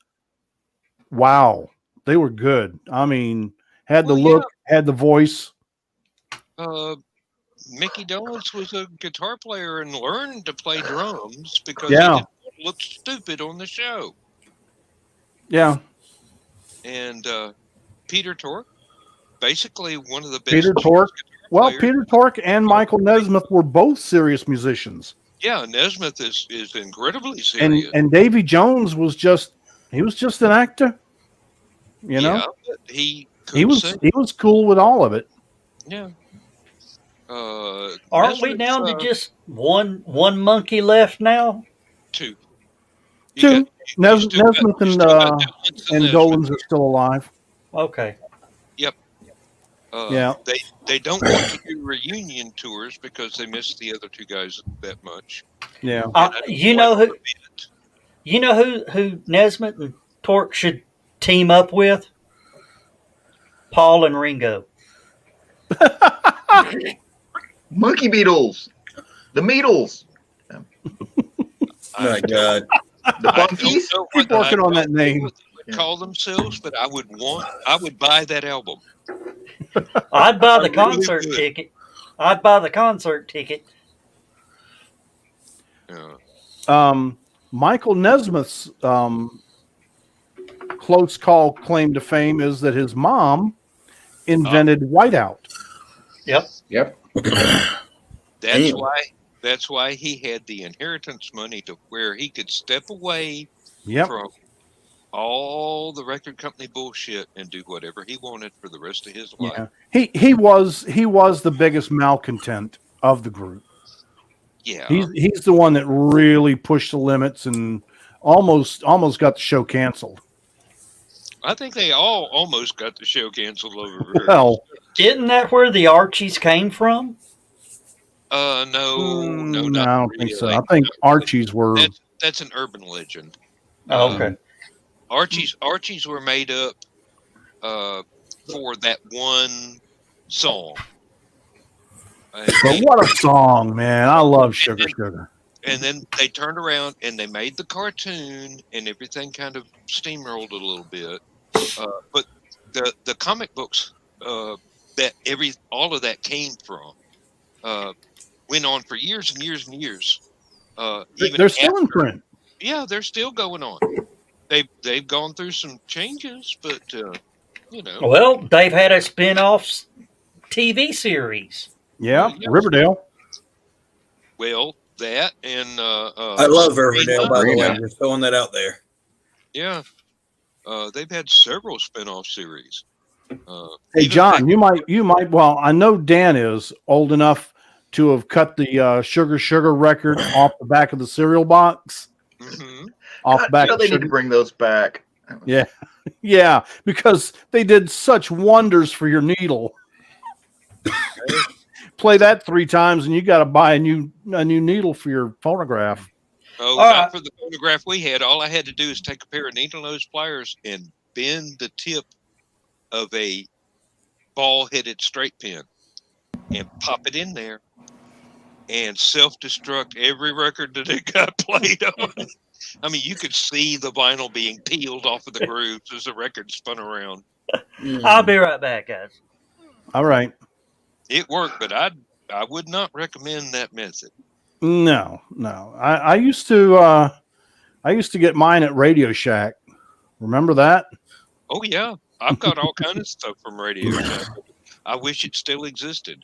wow, they were good. I mean, had the look, had the voice. Mickey Dolenz was a guitar player and learned to play drums because Yeah. he didn't look stupid on the show. Yeah. And Peter Tork, basically one of the best. Peter Tork. Well, players. Peter Tork and Michael Nesmith were both serious musicians. Yeah, Nesmith is incredibly serious. And Davy Jones was just an actor. Yeah, but he was cool with all of it. Yeah. Aren't we down to just one monkey left now? Two. Two. Nesmith and Nesmith. Dolenz are still alive. Okay. Yep. Yeah. They don't want to do reunion tours because they miss the other two guys that much. Yeah. You know who Nesmith and Torque should team up with? Paul and Ringo. Monkey Beatles. The Beatles. My God. The Funkies. Keep working on that name. Call themselves, but I would buy that album. I'd buy the concert ticket. I'd buy the concert ticket. Yeah. Michael Nesmith's close call claim to fame is that his mom invented whiteout. Yep. That's why he had the inheritance money to where he could step away from all the record company bullshit and do whatever he wanted for the rest of his life. Yeah. He was the biggest malcontent of the group. Yeah. He's the one that really pushed the limits and almost got the show canceled. I think they all almost got the show canceled over. Well, Isn't that where the Archies came from? No, no, not I don't really. think so. I think Archies were. That's an urban legend. Oh, okay. Archies were made up for that one song. But what a song, man! I love Sugar Sugar. And then they turned around and they made the cartoon, and everything kind of steamrolled a little bit. But the comic books that all of that came from went on for years and years and years. They're still in print. Yeah, they're still going on. They've gone through some changes, but you know. Well, they've had a spin-off TV series. Yeah, Yeah. Riverdale. Well, that and I love Riverdale, by the way. Sabrina. Just throwing that out there. yeah, they've had several spin-off series. Hey, even John, you might. Well, I know Dan is old enough to have cut the Sugar Sugar record off the back of the cereal box. Mhm. Off God, the back. they of need to Sugar. bring those back. Yeah, yeah, because they did such wonders for your needle. Play that 3 times, and you got to buy a new needle for your phonograph. Oh, All not right. for the photograph we had. All I had to do is take a pair of needle nose pliers and bend the tip of a ball-headed straight pin and pop it in there and self-destruct every record that it got played on. I mean, you could see the vinyl being peeled off of the grooves as the record spun around. I'll be right back, guys. All right. It worked, but I would not recommend that method. No. I used to get mine at Radio Shack. Remember that? Oh yeah, I've got all kinds of stuff from Radio Shack. I wish it still existed.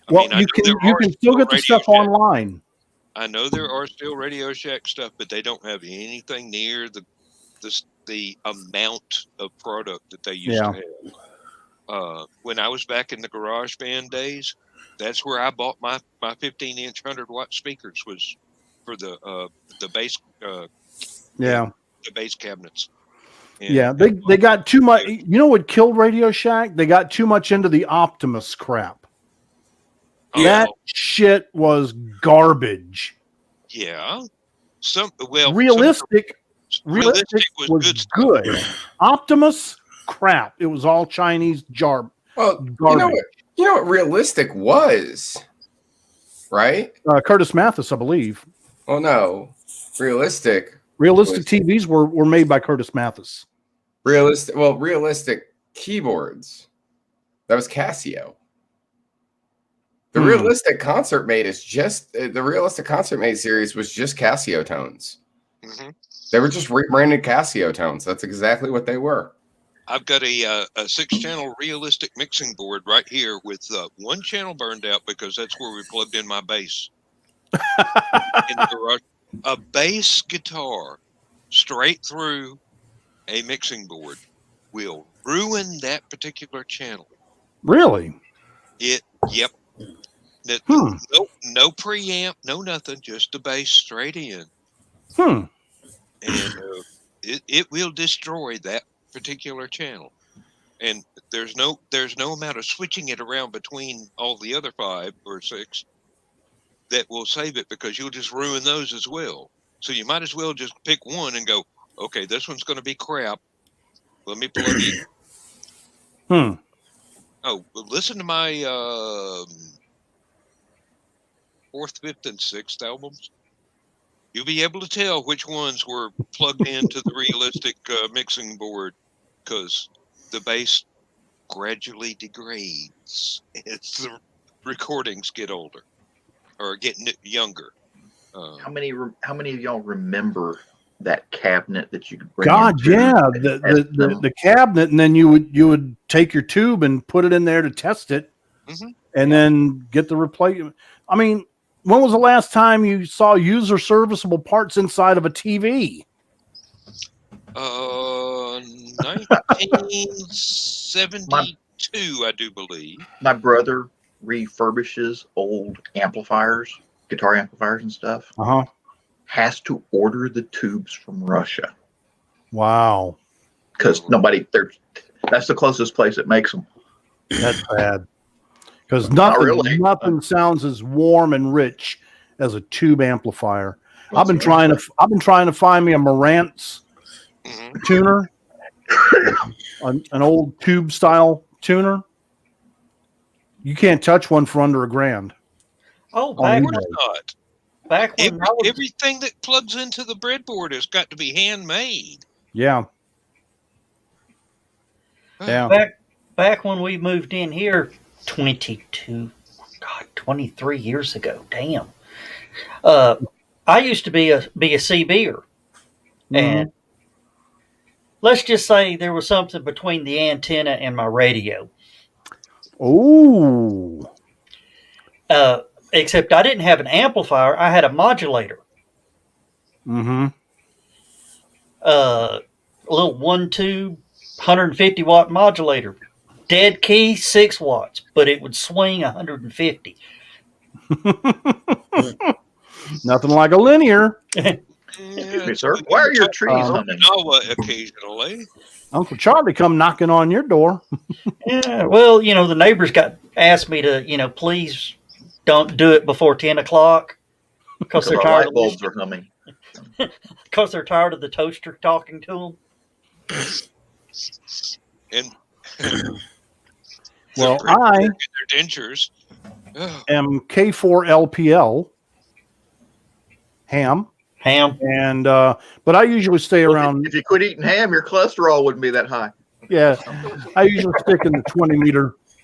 I Well, know you there can are still get the Radio stuff Shack- online. I know there are still Radio Shack stuff, but they don't have anything near the amount of product that they used to have. When I was back in the garage band days, that's where I bought my 15-inch 100-watt speakers, was for the bass Yeah. the bass cabinets. And, Yeah, they got too much. You know what killed Radio Shack? They got too much into the Optimus crap. That shit was garbage. Yeah. Realistic Realistic was good. Optimus crap. It was all Chinese jar. Well, Garbage. you know what realistic was, right? Curtis Mathis, I believe. Well, no, realistic TVs were made by Curtis Mathis. realistic keyboards. That was Casio. The realistic concert mate is just the realistic concert mate series was just Casio tones. Mm-hmm. They were just rebranded Casio tones. That's exactly what they were. I've got a 6-channel realistic mixing board right here with one channel burned out because that's where we plugged in my bass. In the garage. A bass guitar straight through a mixing board will ruin that particular channel. Really? Yep. No preamp, no nothing, just the bass straight in. And it will destroy that particular channel. And there's no amount of switching it around between all the other 5 or 6 that will save it, because you'll just ruin those as well. So you might as well just pick one and go, okay, this one's going to be crap. Let me plug it. Oh, listen to my 4th, 5th, and 6th albums. You'll be able to tell which ones were plugged into the realistic mixing board, because the bass gradually degrades as the recordings get older or get younger. How many of y'all remember that cabinet that you could bring? God, into yeah, and the cabinet, and then you would take your tube and put it in there to test it, and then get the replacement. I mean, when was the last time you saw user serviceable parts inside of a TV? 1972, I do believe. My brother refurbishes old amplifiers, guitar amplifiers and stuff. Has to order the tubes from Russia. Wow. because that's the closest place it makes them. That's bad. Because Not really. nothing sounds as warm and rich as a tube amplifier. Well, I've been trying to find me a Marantz Mhm. tuner, an old tube style tuner. You can't touch one for under $1,000. Oh, On back Of eBay. course not. back when I was Everything that plugs into the breadboard has got to be handmade. Yeah. Yeah. back when we moved in here 23 years ago. Damn. I used to be a CBer, and let's just say there was something between the antenna and my radio. Oh. Except I didn't have an amplifier; I had a modulator. Mm-hmm. A little 1-tube, 150-watt modulator. Dead key, 6 watts, but it would swing 150. Nothing like a linear. Excuse me, sir. Why are your trees humming? Occasionally. Uncle Charlie come knocking on your door. Yeah, well, the neighbors asked me to, please don't do it before 10 o'clock because they're Our tired light bulbs are humming. because they're tired of the toaster talking to them. And Well, their I dentures. Oh, am K4LPL ham, and but I usually stay around. If you quit eating ham, your cholesterol wouldn't be that high. Yeah, I usually stick in the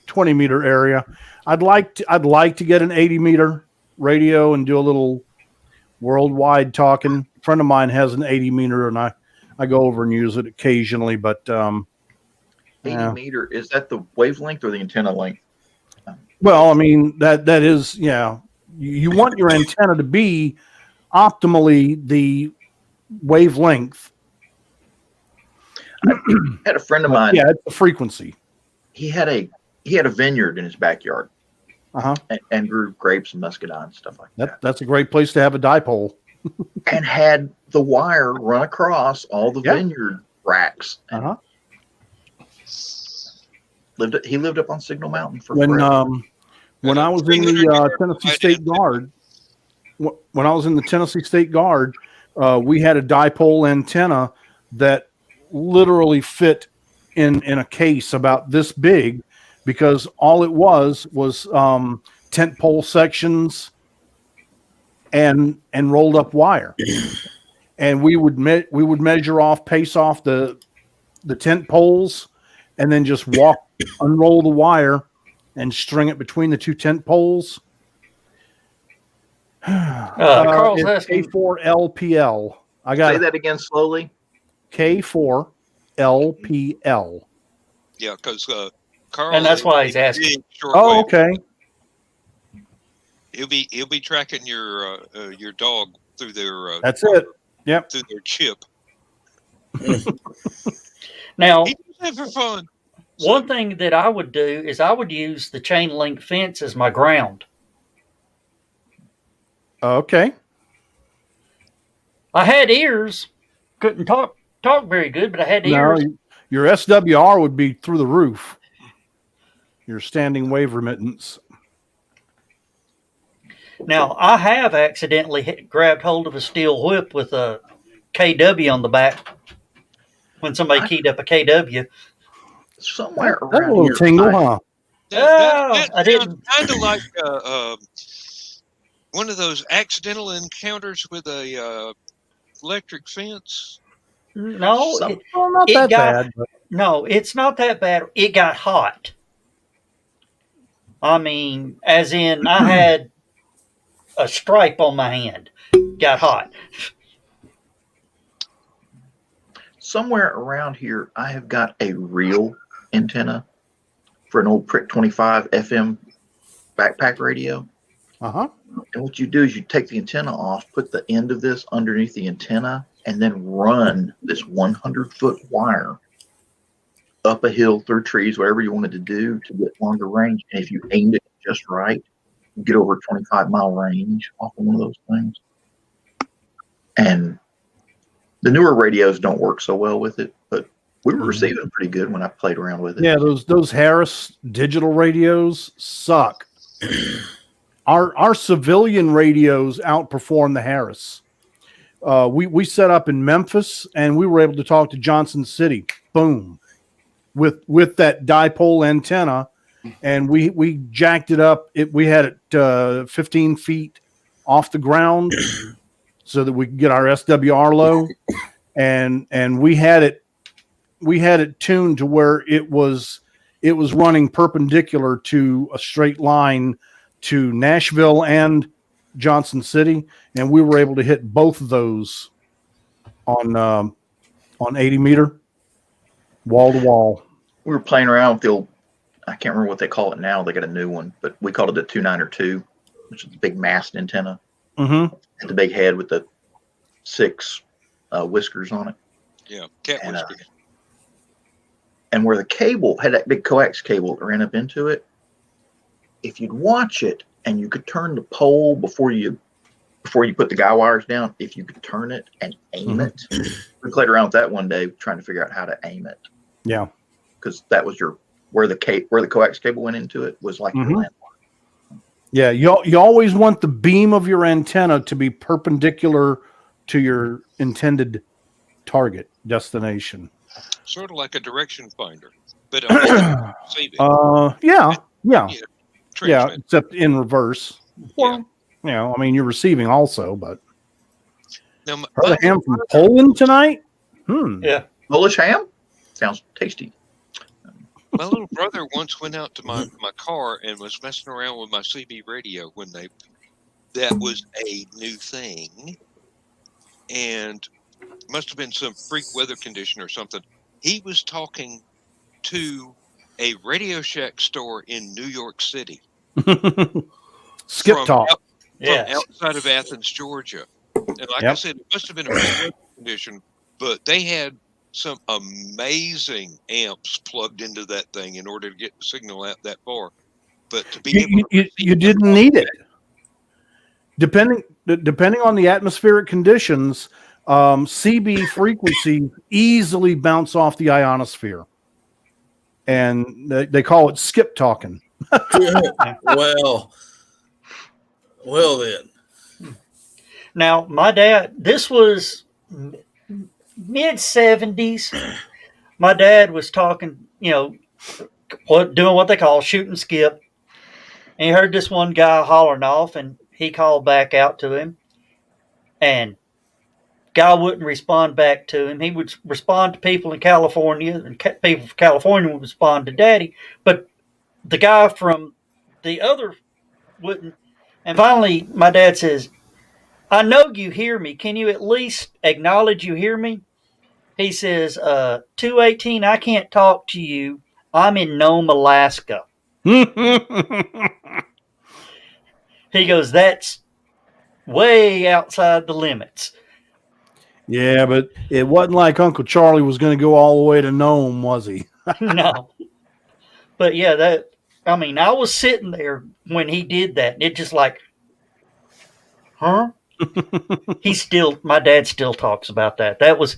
20 meter area. I'd like to get an 80 meter radio and do a little worldwide talking. A friend of mine has an 80 meter, and I go over and use it occasionally. But 80 meter, is that the wavelength or the antenna length? well, I mean that is, yeah. You want your antenna to be optimally the wavelength. I had a friend of mine. Yeah, it's the frequency. He had a vineyard in his backyard Uh-huh. and grew grapes and muscadine and stuff like that. That's a great place to have a dipole. And had the wire run across all the vineyard racks. Uh-huh. He lived up on Signal Mountain for When forever. when I was in the Tennessee State Guard, when I was in the Tennessee State Guard, we had a dipole antenna that literally fit in a case about this big, because all it was tent pole sections and rolled up wire, and we would measure pace off the tent poles, and then just unroll the wire and string it between the two tent poles. Carl's It's asking. K4LPL. I got Say that again slowly. K4LPL. yeah, because Carl. And that's why he's asking. big shortwave. Oh, okay. He'll be tracking your dog through their. That's it. Yep. Through their chip. Now, He does that for fun. one thing that I would do is I would use the chain link fence as my ground. Okay. I had ears, couldn't talk very good, but I had No, ears. your SWR would be through the roof. Your standing wave remittance. Now, I have accidentally grabbed hold of a steel whip with a KW on the back when somebody keyed up a KW. Somewhere That's a around little here. tingle, huh? I didn't. Kind of like one of those accidental encounters with a electric fence. No, Well, not It that got- bad. But no, it's not that bad. It got hot. I mean, as in, I had a stripe on my hand. Got hot. Somewhere around here, I have got a real antenna for an old Prick 25 FM backpack radio. uh-huh. And what you do is you take the antenna off, put the end of this underneath the antenna, and then run this 100-foot wire up a hill through trees, whatever you wanted to do to get longer range. And if you aimed it just right, you get over a 25-mile range off of one of those things. And the newer radios don't work so well with it, but We were receiving pretty good when I played around with it. Yeah, those Harris digital radios suck. Our civilian radios outperform the Harris. We set up in Memphis, and we were able to talk to Johnson City. Boom, with that dipole antenna, and we jacked it up. We had it 15 feet off the ground, so that we could get our SWR low, and we had it tuned to where it was running perpendicular to a straight line to Nashville and Johnson City, and we were able to hit both of those on 80 meter wall to wall. We were playing around with the old, I can't remember what they call it now. They got a new one, but we called it the 292, which is the big mast antenna. Mm-hmm. And the big head with the 6 whiskers on it. Yeah, cat And, whiskers. And where the cable had that big coax cable that ran up into it, if you'd watch it and you could turn the pole before you put the guy wires down, if you could turn it and aim it, we played around with that one day trying to figure out how to aim it. Yeah, because that was where the coax cable went into it was like your landmark. Yeah, you always want the beam of your antenna to be perpendicular to your intended target destination. Sort of like a direction finder, but save it. Yeah, except in reverse. Well, I mean, you're receiving also, but Now, heard a ham from Poland tonight? Yeah. Polish ham sounds tasty. my little brother once went out to my car and was messing around with my CB radio when that was a new thing, and must have been some freak weather condition or something. He was talking to a Radio Shack store in New York City. Skip talk. Yeah. Outside of Athens, Georgia. And like I said, it must have been a freak weather condition, but they had some amazing amps plugged into that thing in order to get the signal out that far. But to be able to you didn't need it. Depending on the atmospheric conditions, CB frequencies easily bounce off the ionosphere, and they call it skip talking. Well then. Now, my dad, this was mid 70s. My dad was talking, doing what they call shoot and skip. And he heard this one guy hollering off, and he called back out to him. And guy wouldn't respond back to him. He would respond to people in California, and people from California would respond to Daddy. But the guy from the other wouldn't. And finally, my dad says, I know you hear me. Can you at least acknowledge you hear me? He says, 218, I can't talk to you. I'm in Nome, Alaska. He goes, that's way outside the limits. Yeah, but it wasn't like Uncle Charlie was going to go all the way to Nome, was he? No. But yeah, I was sitting there when he did that. And it just like, huh? My dad still talks about that. That was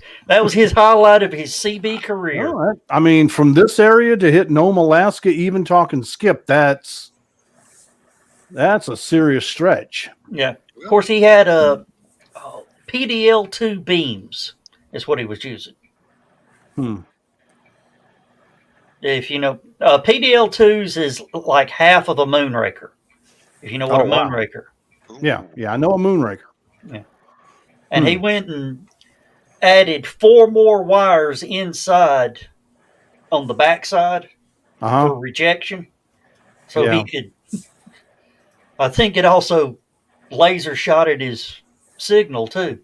his highlight of his CB career. All right. I mean, from this area to hit Nome, Alaska, even talking skip, that's a serious stretch. Yeah. Of course, he had PDL2 beams is what he was using. If you know, PDL2s is like half of a moonraker. If you know what a moonraker. Yeah, I know a moonraker. Yeah. And he went and added 4 more wires inside on the backside for rejection. So he could, I think it also laser shotted his signal too.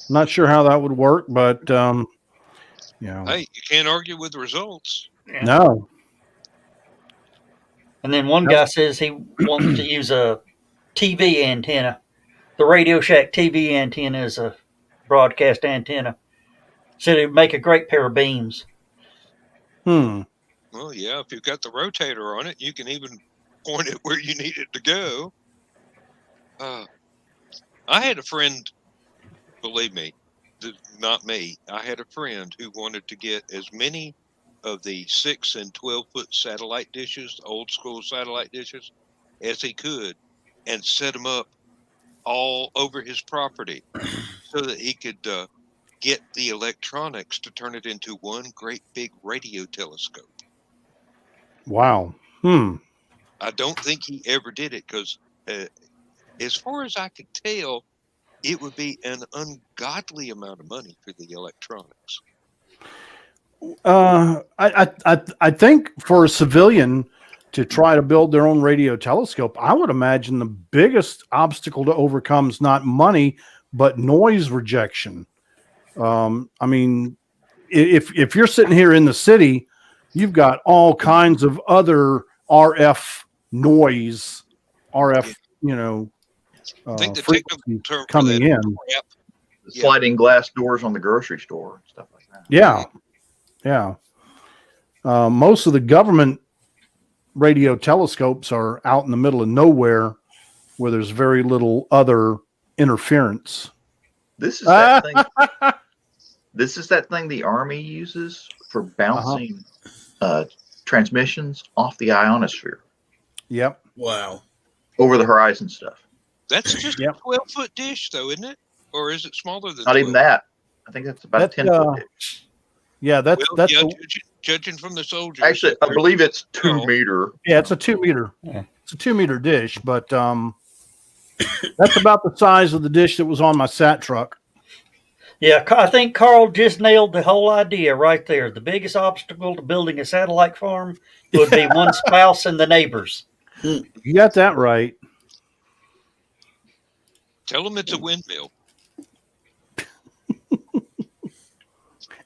Not sure how that would work, but Hey, you can't argue with the results. Yeah. No. And then one guy says he wants to use a TV antenna. The Radio Shack TV antenna is a broadcast antenna. Said it would make a great pair of beams. Well, yeah, if you've got the rotator on it, you can even point it where you need it to go. I had a friend, believe me, not me. I had a friend who wanted to get as many of the 6 and 12-foot satellite dishes, old school satellite dishes, as he could, and set them up all over his property so that he could get the electronics to turn it into one great big radio telescope. Wow. I don't think he ever did it because, as far as I could tell, it would be an ungodly amount of money for the electronics. I think for a civilian to try to build their own radio telescope, I would imagine the biggest obstacle to overcome is not money, but noise rejection. I mean, if you're sitting here in the city, you've got all kinds of other RF noise, RF, I think the frequencies technical term for coming that in. crap, The sliding glass doors on the grocery store and stuff like that. Yeah. Yeah. Most of the government radio telescopes are out in the middle of nowhere where there's very little other interference. This is that thing. This is that thing the Army uses for bouncing transmissions off the ionosphere. Yep. Wow. Over the horizon stuff. that's just Yep. a 12-foot dish, though, isn't it? Or is it smaller than Not even 12? that. I think that's about That's, a 10-foot dish. Yeah, that's Well, that's yeah, a, judging from the soldiers. Actually, I believe it's 2 Oh. meter. yeah, it's a 2 meter. Yeah. It's a 2 meter dish, but that's about the size of the dish that was on my sat truck. Yeah, I think Carl just nailed the whole idea right there. The biggest obstacle to building a satellite farm would be one spouse and the neighbors. You got that right. Tell them it's a windmill.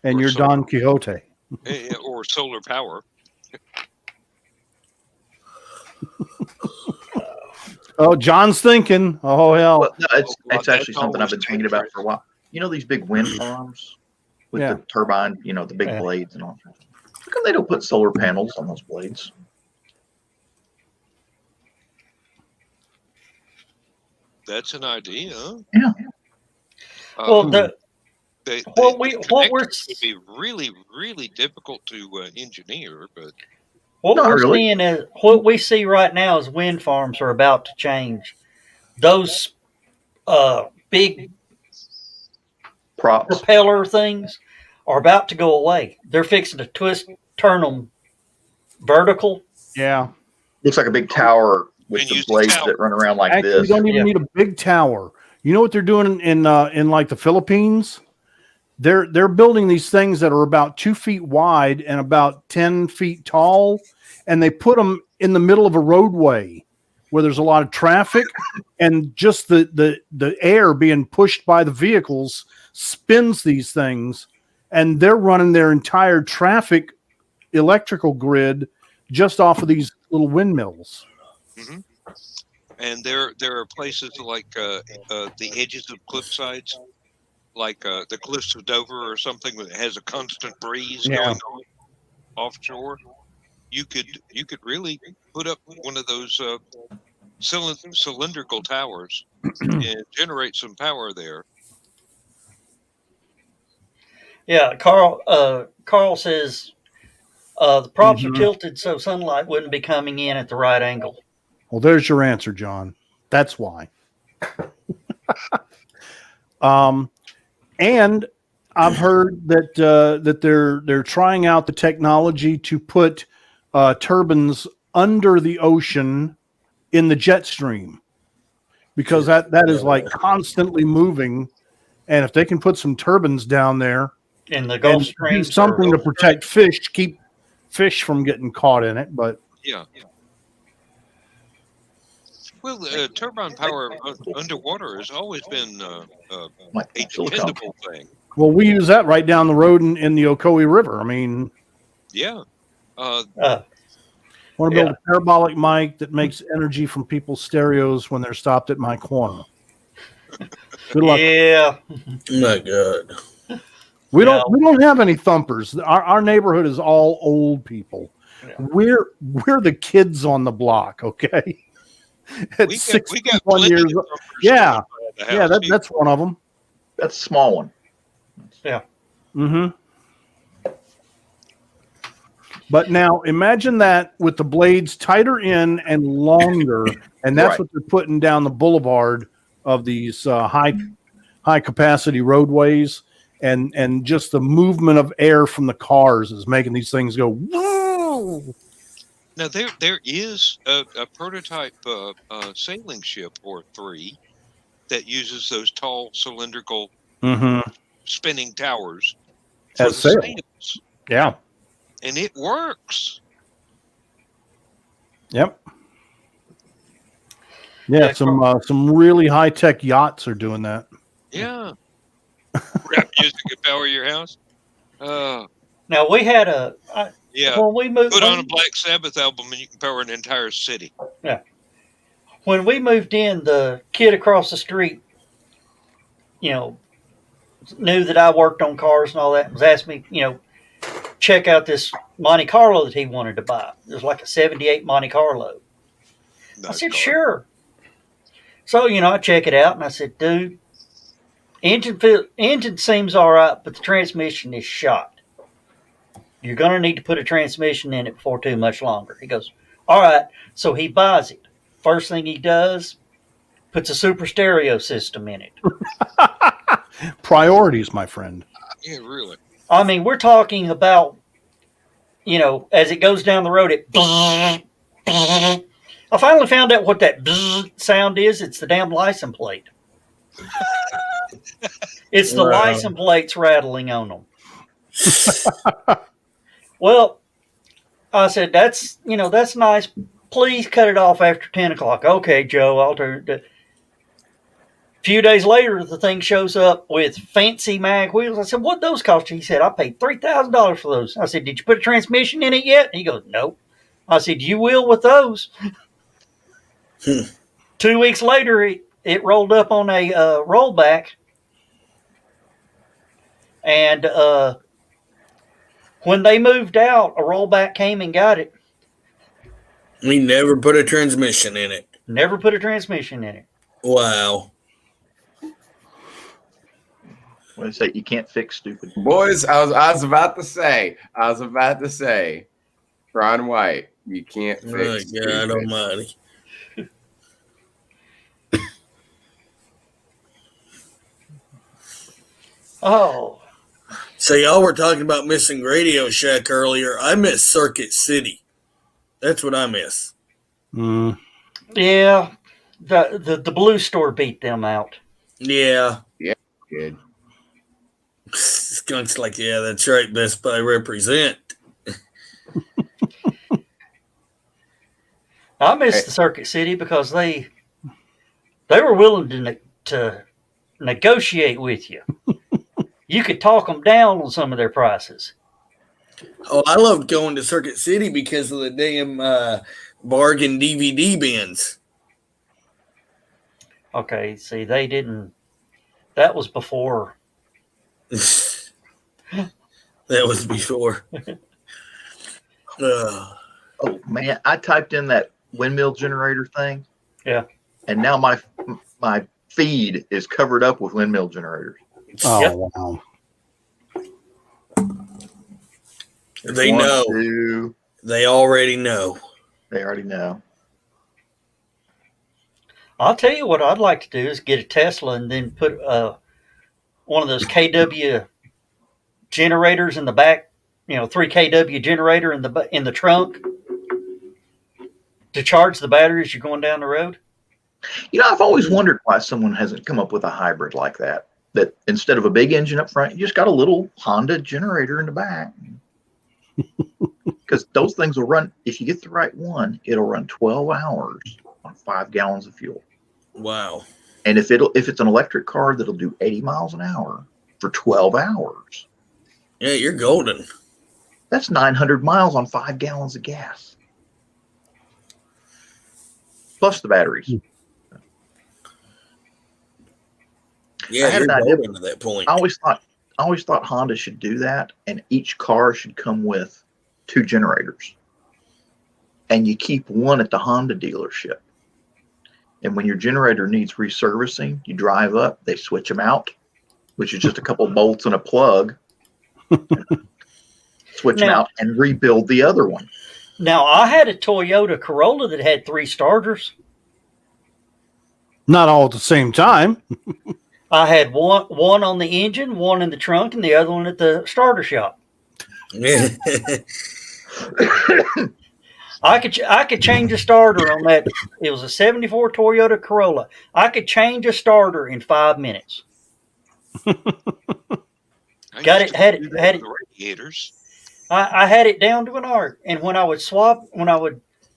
And Or you're solar. Don Quixote. Or solar power. Oh, John's thinking. Oh hell. Well, no, it's Well, actually that's something I've been always thinking about dangerous. for a while. You know these big wind farms with Yeah. the turbine, the big Yeah. blades and all that. How come they don't put solar panels on those blades? That's an idea. Yeah. Well, the what we're connectors would be really, really difficult to engineer, but what Not we're really. seeing is what we see right now is wind farms are about to change. Those big Props. propeller things are about to go away. They're fixing to turn them vertical. Yeah. Looks like a big tower with And the use the blades tower. that run around like Actually, you this. don't even Yeah. need a big tower. You know what they're doing in like the Philippines? They're building these things that are about 2 feet wide and about 10 feet tall, and they put them in the middle of a roadway where there's a lot of traffic, and just the air being pushed by the vehicles spins these things, and they're running their entire traffic electrical grid just off of these little windmills. and there are places like the edges of cliff sides, like the cliffs of Dover or something that has a constant breeze Yeah. going on offshore. You could really put up one of those cylindrical towers and generate some power there. Yeah, Carl says the props Mhm. are tilted so sunlight wouldn't be coming in at the right angle. Well, there's your answer, John. That's why. And I've heard that they're trying out the technology to put turbines under the ocean in the jet stream, because that is like constantly moving, and if they can put some turbines down there In the Gulf and Stream, do something to protect fish, keep fish from getting caught in it. But Yeah. Well, turbine power underwater has always been Like a silicone. dependable thing. well, we use that right down the road in the Ocoee River. I mean, Yeah. I want to build a parabolic mic that makes energy from people's stereos when they're stopped at my corner. Good luck. yeah, My God. We don't have any thumpers. Our neighborhood is all old people. Yeah. We're the kids on the block. Okay. At We got 61 plenty years of old. numbers Yeah. going by the Yeah, house here. that's one of them. That's a small one. Mm-hmm. But now imagine that with the blades tighter in and longer, and that's Right. what they're putting down the boulevard of these high capacity roadways, and just the movement of air from the cars is making these things go. Woo! Now there is a prototype sailing ship or three that uses those tall cylindrical Mm-hmm. spinning towers for As the sail. sails, Yeah. and it works. Yep. Yeah. Some really high tech yachts are doing that. Yeah, rap music can power your house. Now we had Yeah. when we moved Put on a Black Sabbath album and you can power an entire city. when we moved in, the kid across the street, knew that I worked on cars and all that, and was asking me, check out this Monte Carlo that he wanted to buy. It was like a '78 Monte Carlo. I Nice said, car. sure. So, I check it out and I said, dude, engine seems all right, but the transmission is shot. You're going to need to put a transmission in it before too much longer. He goes, all right. So he buys it. First thing he does, puts a super stereo system in it. Priorities, my friend. Yeah, really. I mean, we're talking about, as it goes down the road, it. I finally found out what that sound is. It's the damn license plate. It's the Wow. license plates rattling on them. Well, I said, that's nice. Please cut it off after 10 o'clock. Okay, Joe, I'll turn it. A few days later, the thing shows up with fancy mag wheels. I said, what those cost you? He said, I paid $3,000 for those. I said, did you put a transmission in it yet? He goes, nope. I said, you will with those. 2 weeks later, it rolled up on a rollback. And when they moved out, a rollback came and got it. We never put a transmission in it. Never put a transmission in it. Wow. What I say, you can't fix stupid. Boys, I was about to say, Ron White, you can't Oh, fix God stupid. almighty. Oh, So y'all were talking about missing Radio Shack earlier. I miss Circuit City. That's what I miss. Mm. yeah. The blue store beat them out. Yeah. Good. Skunk's like, yeah, that's right. Best Buy represent. I miss the Circuit City because they were willing to negotiate with you. You could talk them down on some of their prices. Oh, I loved going to Circuit City because of the damn bargain DVD bins. Okay, see, they didn't. That was before. That was before. Oh man, I typed in that windmill generator thing. Yeah. And now my feed is covered up with windmill generators. Oh, Yep. wow. They One, know. two, They already know. they already know. I'll tell you what I'd like to do is get a Tesla and then put one of those KW generators in the back. 3 kW generator in the trunk to charge the batteries you're going down the road. I've always wondered why someone hasn't come up with a hybrid like that. That instead of a big engine up front, you just got a little Honda generator in the back. Because those things will run, if you get the right one, it'll run 12 hours on 5 gallons of fuel. Wow. And if it's an electric car, that'll do 80 miles an hour for 12 hours. Yeah, you're golden. That's 900 miles on 5 gallons of gas. Plus the batteries. Yeah, I had you're an idea. golden at that point. I always thought Honda should do that, and each car should come with 2 generators. And you keep one at the Honda dealership. And when your generator needs reservicing, you drive up, they switch them out, which is just a couple bolts and a plug. Switch them Now- out and rebuild the other one. Now, I had a Toyota Corolla that had 3 starters. Not all at the same time. I had one on the engine, one in the trunk, and the other one at the starter shop. I could change a starter on that. It was a '74 Toyota Corolla. I could change a starter in 5 minutes. I Got used it, to had it, do that had with the radiators. I had it down to an art. And when I would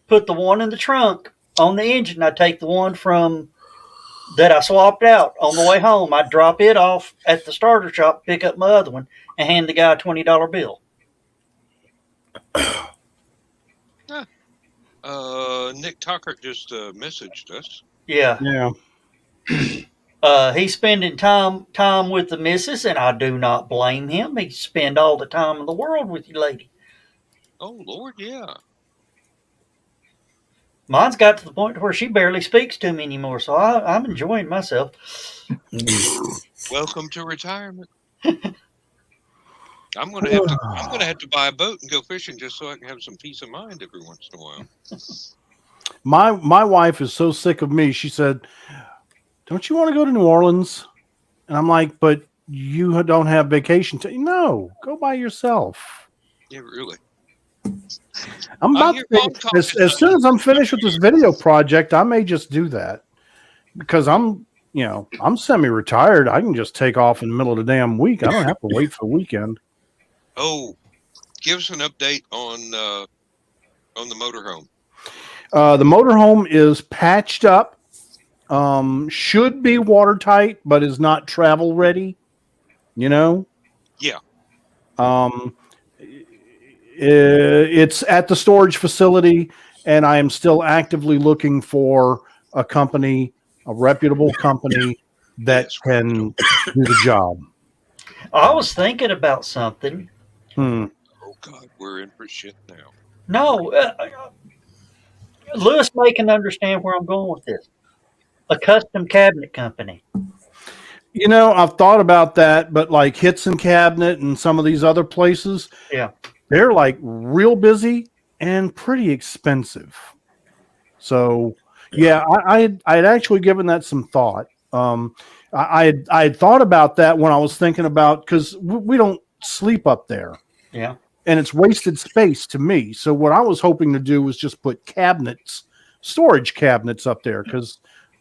put the one in the trunk on the engine, I'd take the one from that I swapped out on the way home. I'd drop it off at the starter shop, pick up my other one, and hand the guy a $20 bill. Nick Tucker just messaged us. Yeah. Yeah. He's spending time with the missus, and I do not blame him. He spend all the time in the world with you, lady. Oh Lord, yeah. Mine's got to the point where she barely speaks to me anymore, so I'm enjoying myself. Welcome to retirement. I'm gonna have to buy a boat and go fishing just so I can have some peace of mind every once in a while. My wife is so sick of me. She said, "Don't you want to go to New Orleans?" And I'm like, "But you don't have vacation time." No, go by yourself. Yeah, really. I'm about hear to phone calls. as soon as I'm finished with this video project, I may just do that because I'm semi-retired. I can just take off in the middle of the damn week. I don't have to wait for the weekend. Oh, give us an update on the motorhome. The motorhome is patched up. Should be watertight, but is not travel ready. Yeah. It's at the storage facility, and I am still actively looking for a company, a reputable company that Yes, can do the job. I was thinking about something. Oh God, we're in for shit now. No, Lewis May can understand where I'm going with this. A custom cabinet company. I've thought about that, but like Hitson Cabinet and some of these other places, Yeah. they're like real busy and pretty expensive. So, yeah, I had actually given that some thought. I had thought about that when I was thinking about, because we don't sleep up there. Yeah. And it's wasted space to me. So what I was hoping to do was just put storage cabinets up there, because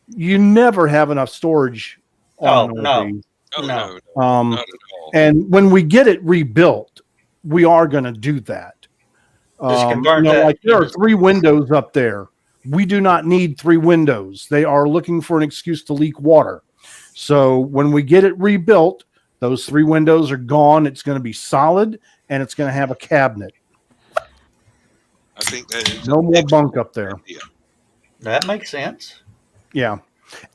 you never have enough storage on an RV. Oh No. no, not at all. And when we get it rebuilt, we are going to do that. Just convert that Like there are into- 3 windows up there. We do not need 3 windows. They are looking for an excuse to leak water. So when we get it rebuilt, those 3 windows are gone. It's going to be solid, and it's going to have a cabinet. I think that is No an more excellent bunk up there. idea. That makes sense. Yeah.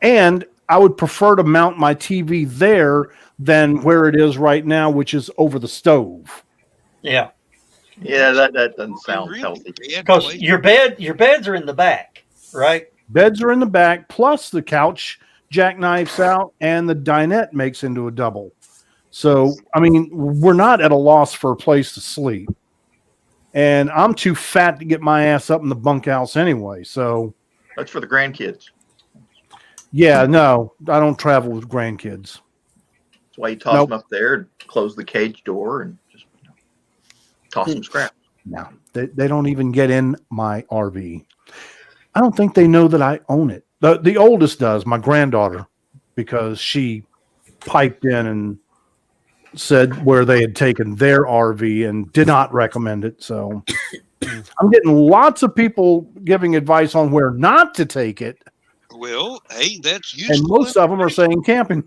And I would prefer to mount my TV there than where it is right now, which is over the stove. Yeah. Yeah, that doesn't sound Really healthy. bad Because place. your beds are in the back, right? Beds are in the back, plus the couch jackknifes out, and the dinette makes into a double. So, I mean, we're not at a loss for a place to sleep. And I'm too fat to get my ass up in the bunkhouse anyway. So, That's for the grandkids. yeah, no, I don't travel with grandkids. That's why you toss Nope. them up there and close the cage door and just toss some scrap. No, they don't even get in my RV. I don't think they know that I own it. The oldest does, my granddaughter, because she piped in and said where they had taken their RV and did not recommend it. So I'm getting lots of people giving advice on where not to take it. Well, hey, that's useful. And most of them are saying camping.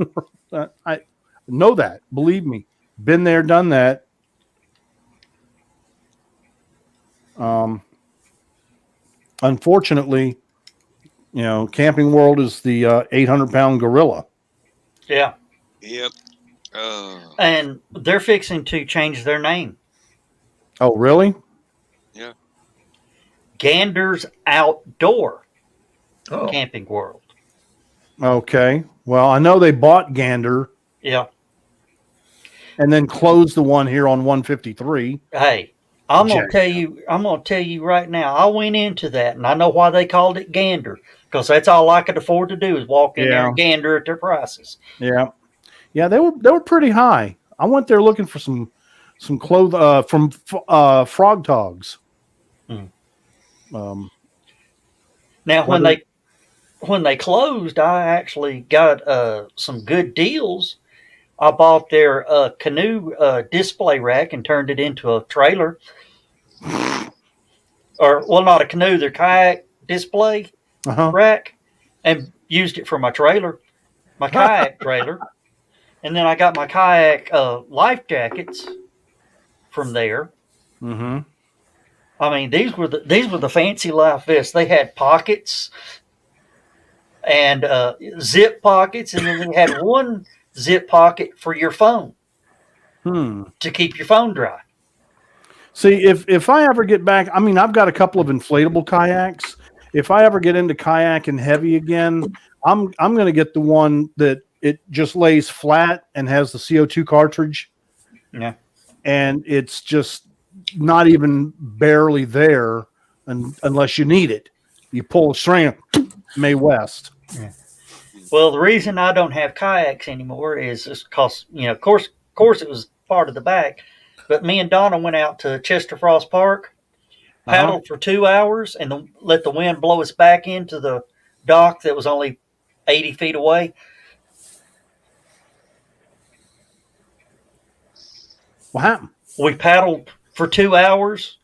I know that. Believe me. Been there, done that. Unfortunately, Camping World is the 800-pound gorilla. Yeah. Yep. And they're fixing to change their name. Oh, really? Gander's Outdoor Oh, Camping World. Okay. Well, I know they bought Gander, Yeah. and then closed the one here on 153. Hey, I'm gonna Jack. tell you right now. I went into that, and I know why they called it gander, because that's all I could afford to do is walk in there and gander at their prices. Yeah, yeah, they were pretty high. I went there looking for some clothes from Frog Togs. Mm. What Now, is- when they closed, I actually got some good deals. I bought their canoe display rack and turned it into a trailer, or well, not a canoe, their kayak display rack, and used it for my trailer, my kayak trailer. And then I got my kayak life jackets from there. Mm-hmm. I mean, these were the fancy life vests. They had pockets and zip pockets, and then they had one zip pocket for your phone to keep your phone dry. See, if I ever get back, I mean, I've got a couple of inflatable kayaks. If I ever get into kayaking heavy again, I'm going to get the one that it just lays flat and has the CO2 cartridge. Yeah. And it's just not even barely there unless you need it. You pull a string, May West. Yeah. Well, the reason I don't have kayaks anymore is just because, of course it was part of the back, but me and Donna went out to Chester Frost Park, paddled for 2 hours, and let the wind blow us back into the dock that was only 80 feet away. What happened? We paddled for 2 hours,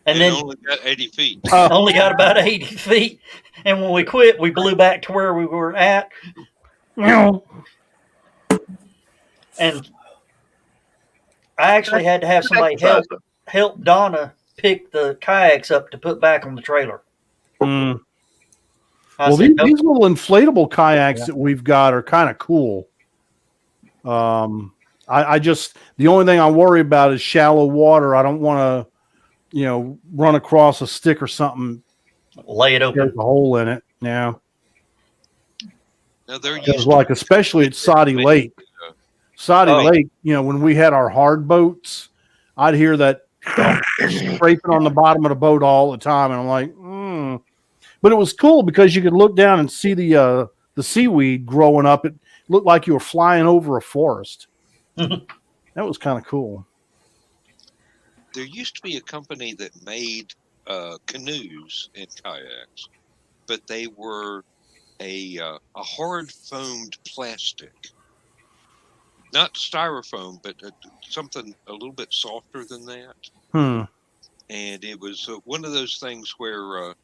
and then only got 80 feet. only got about 80 feet. And when we quit, we blew back to where we were at. And I actually had to have somebody help Donna pick the kayaks up to put back on the trailer. Well, these little inflatable kayaks that we've got are kind of cool. I just, the only thing I worry about is shallow water. I don't want to, run across a stick or something. Lay it open. There's a hole in it. Yeah. Now there Because like, especially at Soddy Lake. Lake, when we had our hard boats, I'd hear that scraping on the bottom of the boat all the time. And I'm like, But it was cool because you could look down and see the seaweed growing up. It looked like you were flying over a forest. That was kind of cool. There used to be a company that made canoes and kayaks, but they were a hard foamed plastic, not styrofoam, but something a little bit softer than that. And it was one of those things where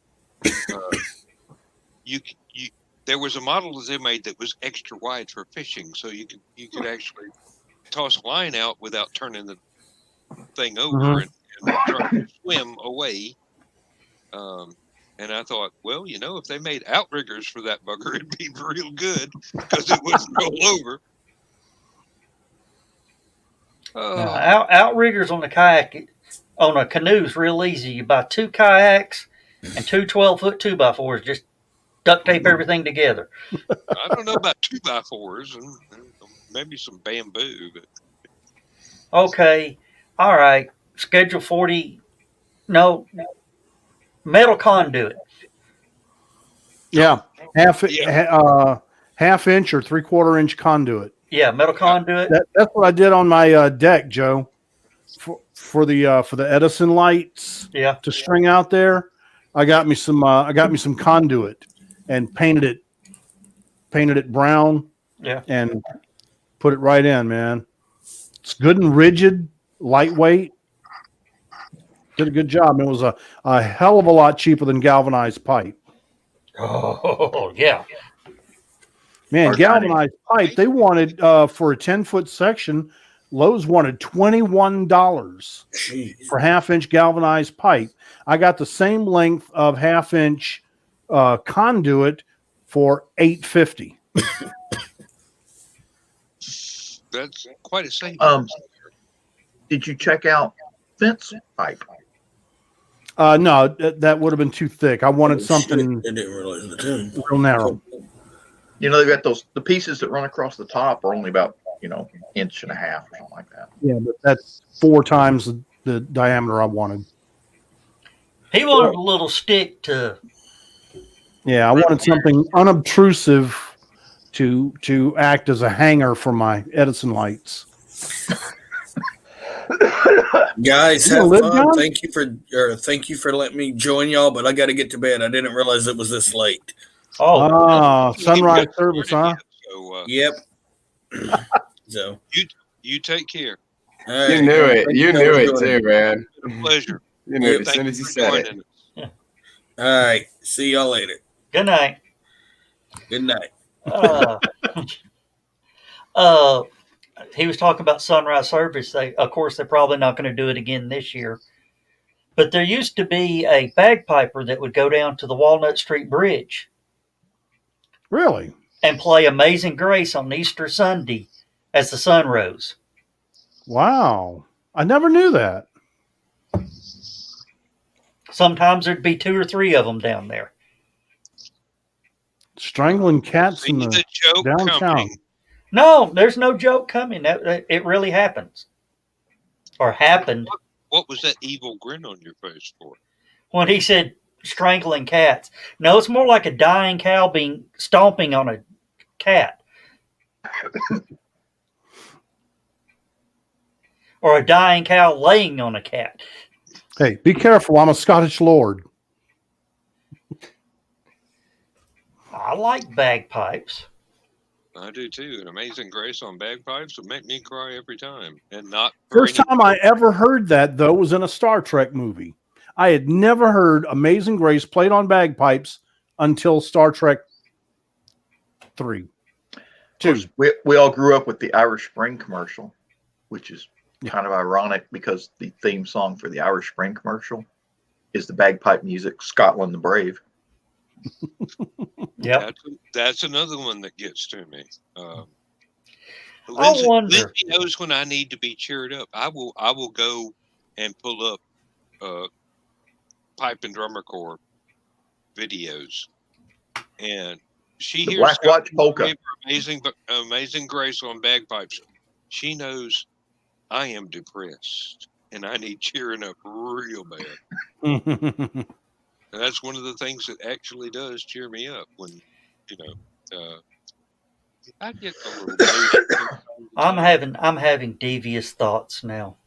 there was a model that they made that was extra wide for fishing, so you could actually toss a line out without turning the thing over and try to swim away. And I thought, well, if they made outriggers for that bugger, it'd be real good because it wouldn't roll over. Outriggers on a canoe is real easy. You buy 2 kayaks and 2 12-foot 2x4s. Just duct tape everything together. I don't know about 2x4s and maybe some bamboo, but okay, all right. Schedule 40. No, metal conduit. Yeah, half inch or 3/4 inch conduit. Yeah, metal conduit. That's what I did on my deck, Joe, for the Edison lights. Yeah, to string out there. I got me some conduit and painted it brown. Yeah, and put it right in, man. It's good and rigid, lightweight. Did a good job. It was a hell of a lot cheaper than galvanized pipe. Oh yeah, man, galvanized pipe. They wanted for a 10-foot section. Lowe's wanted $21 for half-inch galvanized pipe. I got the same length of half-inch conduit for $8.50. That's quite a savings. Did you check out fence pipe? No, that would have been too thick. I wanted something I didn't realize the tune. real narrow. They've got the pieces that run across the top are only about inch and a half or something like that. Yeah, but that's 4 times the diameter I wanted. He wanted a little stick to. Yeah, I wanted something unobtrusive to act as a hanger for my Edison lights. Guys, You gonna have live, fun. John? Thank you for letting me join y'all, but I got to get to bed. I didn't realize it was this late. Oh, Sunrise service, huh? So Yep. So, you take care. all right. You knew it. Thank You guys knew for it joining. too, man. Pleasure. You knew it as Thank soon you as you for said it. joining us. All right. See y'all later. good night. Good night. Uh, uh, he was talking about sunrise service. Of course, they're probably not going to do it again this year. But there used to be a bagpiper that would go down to the Walnut Street Bridge Really? and play Amazing Grace on Easter Sunday as the sun rose. Wow. I never knew that. Sometimes there'd be 2 or 3 of them down there. Strangling cats See in the the joke downtown. coming. No, there's no joke coming. It really happens. Or happened. What was that evil grin on your face for? When he said strangling cats. No, it's more like a dying cow being stomping on a cat. Or a dying cow laying on a cat. Hey, be careful. I'm a Scottish lord. I like bagpipes. I do too. An Amazing Grace on bagpipes would make me cry every time, and not for First any- time I ever heard that, though, was in a Star Trek movie. I had never heard Amazing Grace played on bagpipes until Star Trek 3. Of 2. course, we all grew up with the Irish Spring commercial, which is kind of ironic because the theme song for the Irish Spring commercial is the bagpipe music, Scotland the Brave. Yep. That's another one that gets to me. I wonder. Lindsay knows when I need to be cheered up. I will go and pull up pipe and drummer corps videos, and she The hears Black Watch Scott polka. Pilgrim, Amazing Grace on bagpipes. She knows I am depressed and I need cheering up real bad. And that's one of the things that actually does cheer me up when, I get a little blue. I'm having devious thoughts now.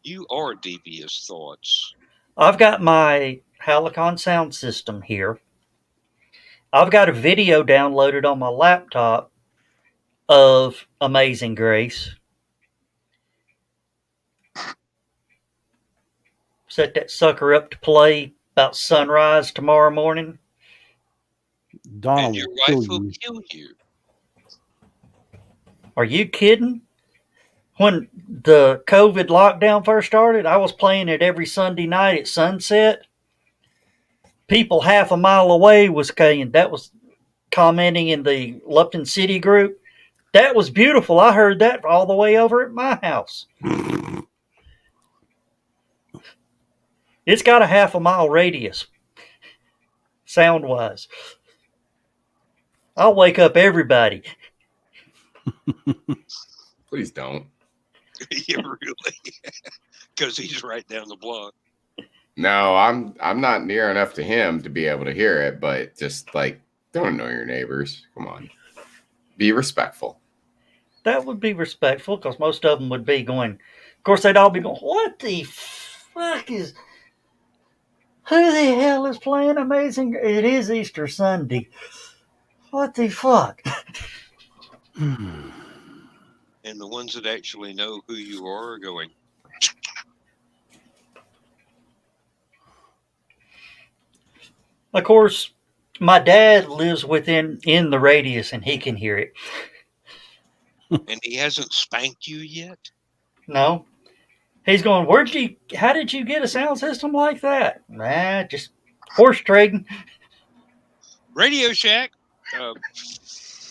You are devious thoughts. I've got my Halicon sound system here. I've got a video downloaded on my laptop of Amazing Grace. Set that sucker up to play about sunrise tomorrow morning. Donna And your will kill wife will you. kill you. Are you kidding? When the COVID lockdown first started, I was playing it every Sunday night at sunset. People half a mile away was saying, that was commenting in the Lupton City group. That was beautiful. I heard that all the way over at my house. It's got a half a mile radius, sound wise. I'll wake up everybody. Please don't. Yeah, really. Because he's right down the block. No, I'm not near enough to him to be able to hear it, but just like don't annoy your neighbors. Come on. Be respectful. That would be respectful because most of them would be going, of course, they'd all be going, what the fuck is, who the hell is playing Amazing? It is Easter Sunday. What the fuck? And the ones that actually know who you are going, Of course, my dad lives in the radius and he can hear it. and he hasn't spanked you yet? No. He's going, how did you get a sound system like that? Nah, just horse trading. Radio Shack.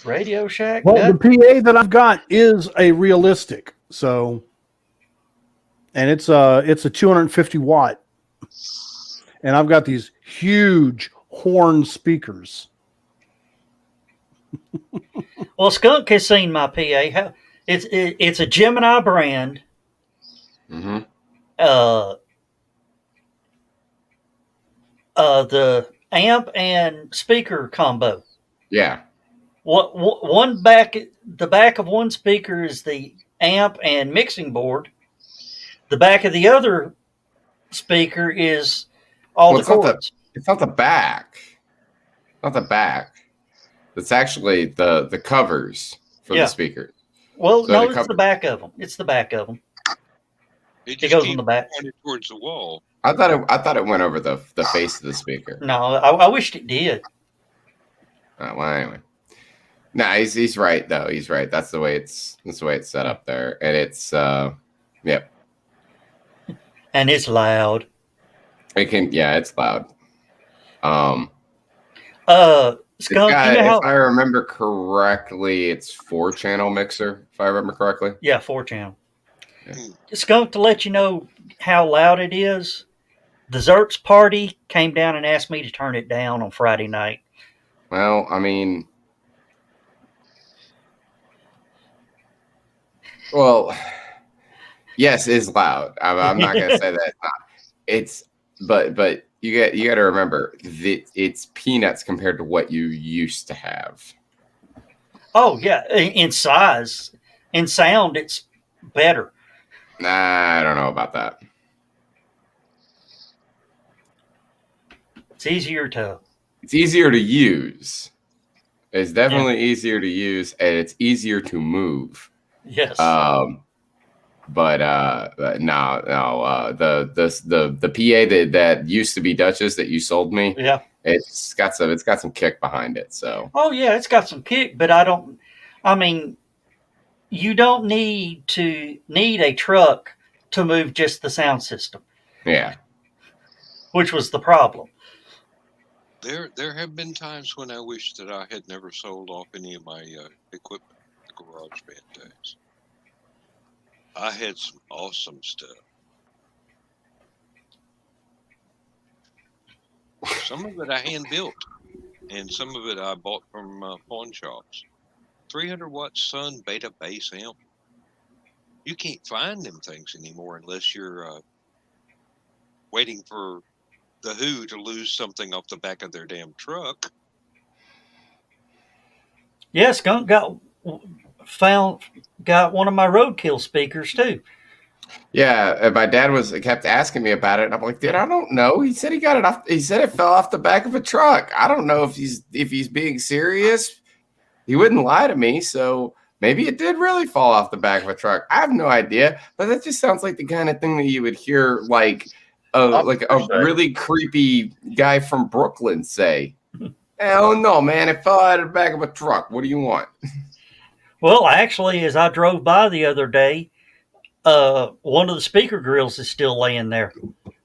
Radio Shack. Well, the PA that I've got is a realistic, so, and it's a 250 watt, and I've got these huge horn speakers. Well, Skunk has seen my PA. It's a Gemini brand. Mm-hmm. The amp and speaker combo. Yeah. One back, the back of one speaker is the amp and mixing board. The back of the other speaker is all Well, the cords. it's not the back. Not the back. It's actually the covers for Yeah. the speakers. Well, So no, the it's cover- the back of them. It's the back of them. It It just goes on keeps the back. pointed towards the wall. I thought it went over the face of the speaker. No, I wished it did. Well, anyway. No, he's right though. He's right. That's the way it's set up there, and it's yep. And it's loud. It's loud. Skunk, It's got, you know how? if I remember correctly, it's 4-channel mixer. If I remember correctly. Yeah, 4-channel. Yeah. Skunk, to let you know how loud it is, the Zerks party came down and asked me to turn it down on Friday night. Well, I mean, yes, it's loud. I'm not gonna say that it's not. It's but you got to remember that it's peanuts compared to what you used to have. Oh, yeah, in size. In sound, it's better. Nah, I don't know about that. It's easier to... It's easier to use. It's definitely easier to use, and it's easier to move. Yes. But no, the PA that used to be Duchess that you sold me, yeah. it's got some kick behind it. So Oh, yeah, it's got some kick, but you don't need a truck to move just the sound system. Yeah. Which was the problem. There have been times when I wish that I had never sold off any of my equipment at the garage band days. I had some awesome stuff. Some of it I hand built, and some of it I bought from pawn shops. 300-watt Sun Beta bass amp. You can't find them things anymore unless you're waiting for the Who to lose something off the back of their damn truck. Yeah, Skunk got one of my roadkill speakers too. Yeah, and my dad kept asking me about it, and I'm like, dude, I don't know. He said he got it off. He said it fell off the back of a truck. I don't know if he's being serious. He wouldn't lie to me, so maybe it did really fall off the back of a truck. I have no idea, but that just sounds like the kind of thing that you would hear like a really creepy guy from Brooklyn say. Oh no, man, it fell out of the back of a truck. What do you want? Well, actually, as I drove by the other day, one of the speaker grills is still laying there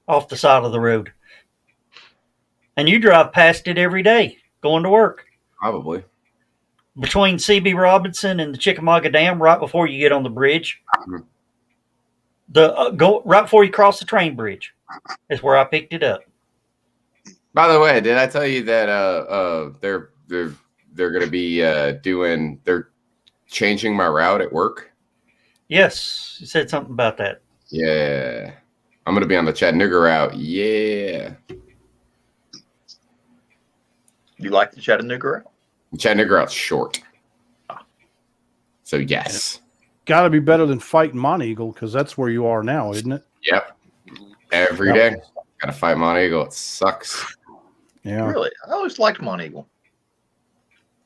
off the side of the road. And you drive past it every day going to work. Probably. Between CB Robinson and the Chickamauga Dam, right before you get on the bridge. Mm-hmm. Right before you cross the train bridge is where I picked it up. By the way, did I tell you that they're going to be they're changing my route at work? Yes, you said something about that. Yeah, I'm going to be on the Chattanooga route. Yeah. You like the Chattanooga route? Chattanooga route's short. So yes. Got to be better than fighting Monteagle because that's where you are now, isn't it? Yep. Every day. Got to fight Monteagle. It sucks. Yeah. Really? I always liked Monteagle.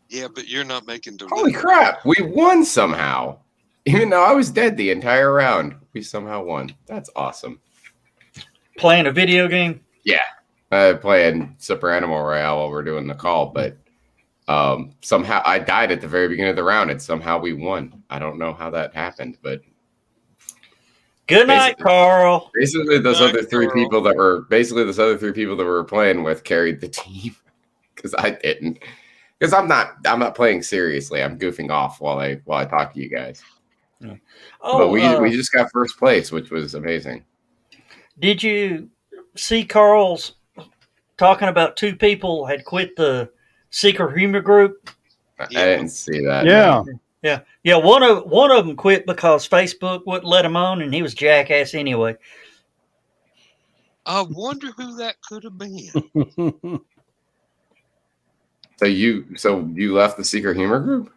Yeah, but you're not making delivery. Holy crap. We won somehow. Even though I was dead the entire round, we somehow won. That's awesome. Playing a video game? Yeah. Playing Super Animal Royale while we're doing the call, but somehow I died at the very beginning of the round and somehow we won. I don't know how that happened, but good night, Carl. Basically, those other three people that were playing with carried the team because I didn't. Because I'm not playing seriously. I'm goofing off while I talk to you guys. Yeah. But we just got first place, which was amazing. Did you see Carl's talking about 2 people had quit the Secret Humor group? I didn't see that. Yeah. Yeah, yeah. One of them quit because Facebook wouldn't let him on, and he was jackass anyway. I wonder who that could have been. So you left the Secret Humor Group?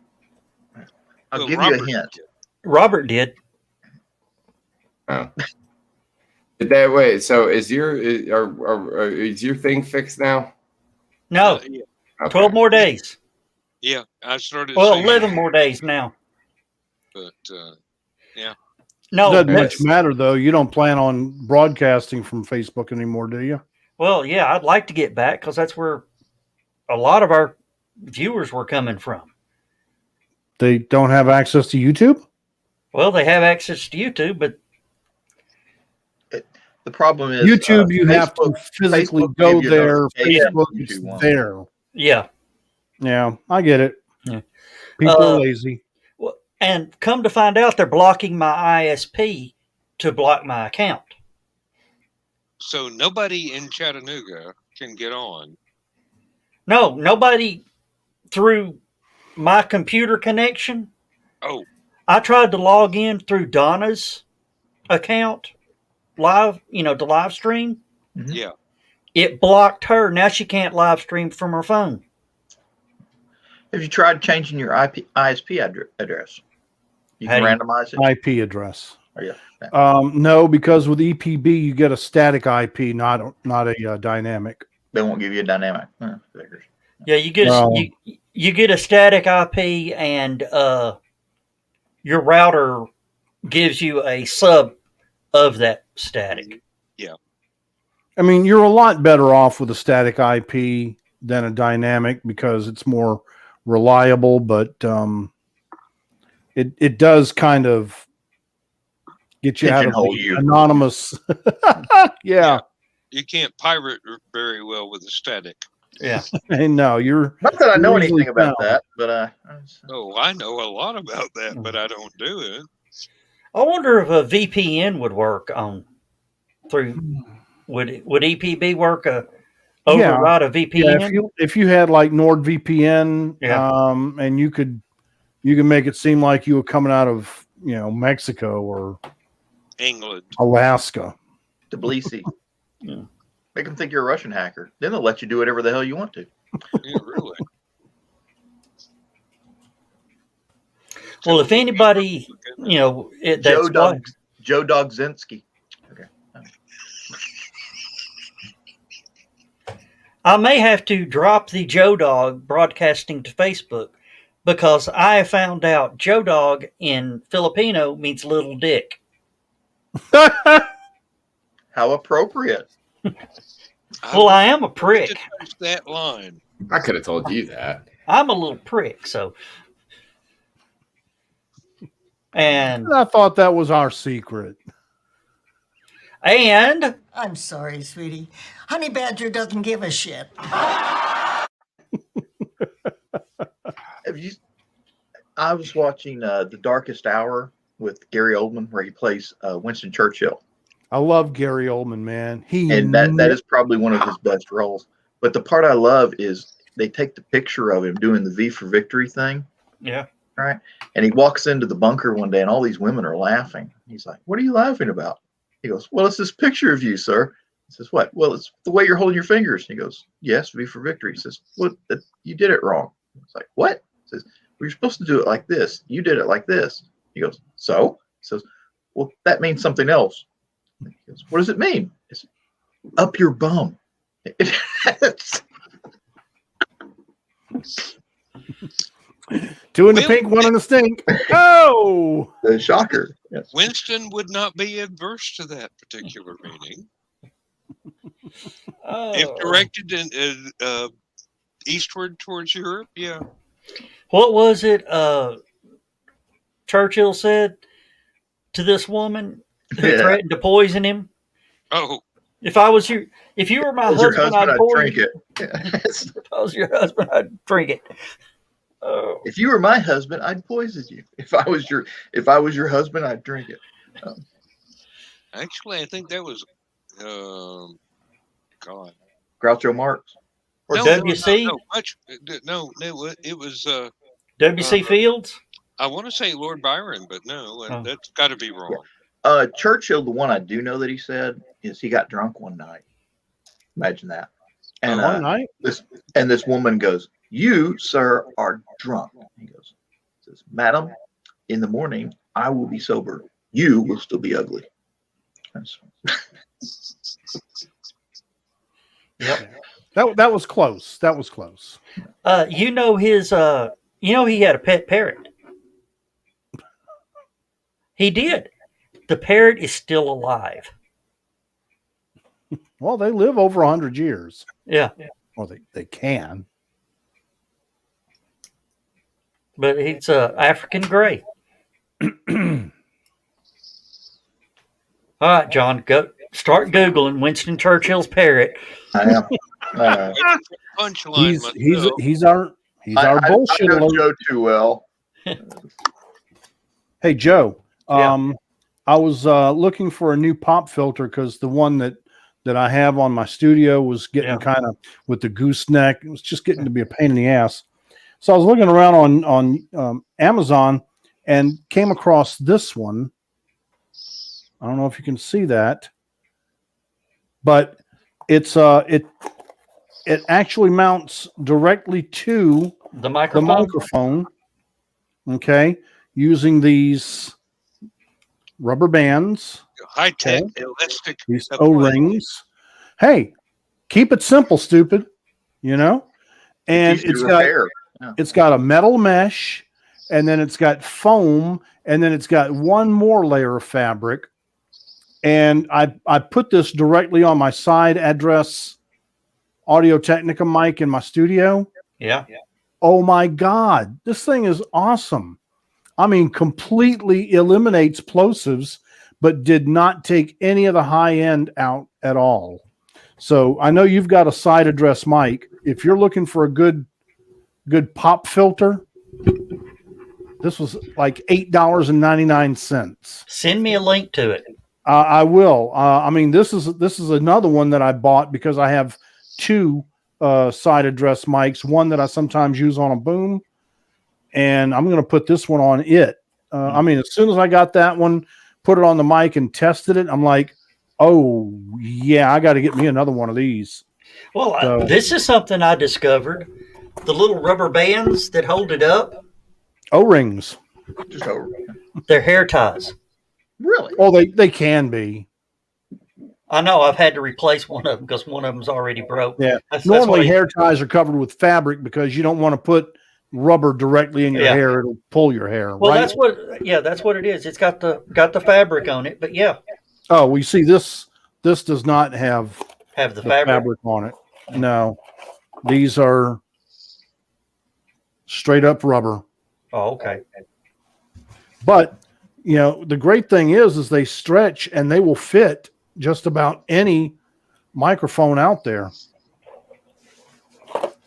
I'll Well, give Robert you a hint. did. Robert did. Oh. Did that wait? So is your thing fixed now? No, Yeah, Okay. 12 more days. yeah. I started Well, seeing 11 it, more days now. but No, Doesn't but, much matter though. You don't plan on broadcasting from Facebook anymore, do you? well, yeah, I'd like to get back because that's where a lot of our viewers were coming from. They don't have access to YouTube? Well, they have access to YouTube, but The problem is YouTube, you have to Facebook- physically Facebook go gave you a there. notification Facebook, if it's you want. there. yeah. Yeah, I get it. Yeah. People are lazy. Well, and come to find out, they're blocking my ISP to block my account. so nobody in Chattanooga can get on. No, nobody through my computer connection. Oh, I tried to log in through Donna's account live, to live stream. Mhm. yeah. It blocked her. Now she can't live stream from her phone. Have you tried changing your ISP address? You How can do you- randomize it. IP address. Oh, yeah. No, because with EPB you get a static IP, not a dynamic. They won't give you a dynamic. Figures. Yeah, you get Well- you get a static IP, and your router gives you a sub of that static. I mean, you're a lot better off with a static IP than a dynamic because it's more reliable, but it does kind of get you out of Pigeonhole the you. anonymous. Yeah. You can't pirate very well with a static. Yeah. Hey, no, you're Not that I know You're easily anything about found. that, but Oh, I know a lot about that, but I don't do it. I wonder if a VPN would work on through. Would EPB work override a VPN? Yeah, if you had like NordVPN, Yeah. and you could make it seem like you were coming out of Mexico or England. Alaska. Tbilisi. Yeah. Make them think you're a Russian hacker. Then they'll let you do whatever the hell you want to. Yeah, really. Well, if anybody, that's Joe Dogzinski. Okay. I may have to drop the Joe Dog broadcasting to Facebook because I found out Joe Dog in Filipino means little dick. How appropriate. Well, I am a prick. To touch that line. I could have told you that. I'm a little prick, so. And I thought that was our secret. I'm sorry, sweetie. Honey Badger doesn't give a shit. Have you? I was watching The Darkest Hour with Gary Oldman, where he plays Winston Churchill, I love Gary Oldman, man. and that is probably one of his best roles. But the part I love is they take the picture of him doing the V for Victory thing, yeah, right? And he walks into the bunker one day, and all these women are laughing. He's like, "What are you laughing about?" He goes, "Well, it's this picture of you, sir." He says, "What?" "Well, it's the way you're holding your fingers." He goes, "Yes, V for Victory." He says, "What? You did it wrong." It's like, "What?" He says, "Well, you're supposed to do it like this. You did it like this." He goes, "So?" He says, "Well, that means something else." He goes, "What does it mean?" It's up your bum. Two in the Well, pink, one in the stink. Oh, The shocker. Yes. Winston would not be adverse to that particular meaning. If directed in eastward towards Europe, yeah. What was it Churchill said to this woman who Yeah. threatened to poison him? Oh, If you were my As your husband, husband, I'd I'd poison drink you. it. If I was your husband, I'd drink it. Oh. If you were my husband, I'd poison you. If I was your husband, I'd drink it. actually, I think that was, God. Groucho Marx. Or No, WC? No, it was, WC Fields? I want to say Lord Byron, but no, Oh. that's got to be wrong. Churchill, the one I do know that he said is he got drunk one night. Imagine that. And One night? this woman goes, "You, sir, are drunk." He goes, says, "Madam, in the morning I will be sober. You will still be ugly." Yep. That was close. That was close. You know his. You know he had a pet parrot. He did. The parrot is still alive. Well, they live over 100 years. Yeah, Well, they can. but it's African gray. All right, John, go start googling Winston Churchill's parrot. I am. Punchline myself. He's our I bullshit know alert. Joe too well. Hey Joe, Yeah. I was looking for a new pop filter because the one that I have on my studio was getting kind of with the gooseneck. It was just getting to be a pain in the ass. So I was looking around on Amazon and came across this one. I don't know if you can see that, but it's it actually mounts directly to The the microphone. microphone. Okay, using these rubber bands, High tech, elastic. these That's O-rings. Hey, keep it simple, stupid. You know, and Easy to it's got repair. it's got a metal mesh, and then it's got foam, and then it's got one more layer of fabric. And I put this directly on my side address Audio Technica mic in my studio. Yeah. Oh my God, this thing is awesome. I mean, completely eliminates plosives, but did not take any of the high end out at all. So I know you've got a side address mic. If you're looking for a good pop filter, this was like $8.99. Send me a link to it. I will. I mean, this is another one that I bought because I have two side address mics. One that I sometimes use on a boom, and I'm going to put this one on it. I mean, as soon as I got that one, put it on the mic and tested it, I'm like, oh yeah, I got to get me another one of these. Well, So- this is something I discovered. The little rubber bands that hold it up, O-rings. Just over. they're hair ties. Really? Oh, they can be. I know I've had to replace one of them because one of them's already broke. Yeah. That's Normally, why- hair ties are covered with fabric because you don't want to put rubber directly in your Yeah. hair; it'll pull your hair. Well, right? that's what it is. It's got the fabric on it, but yeah, Oh, we see this. This does not have have the the fabric. fabric on it. No, these are straight up rubber. Oh, okay. But you know, the great thing is they stretch and they will fit just about any microphone out there.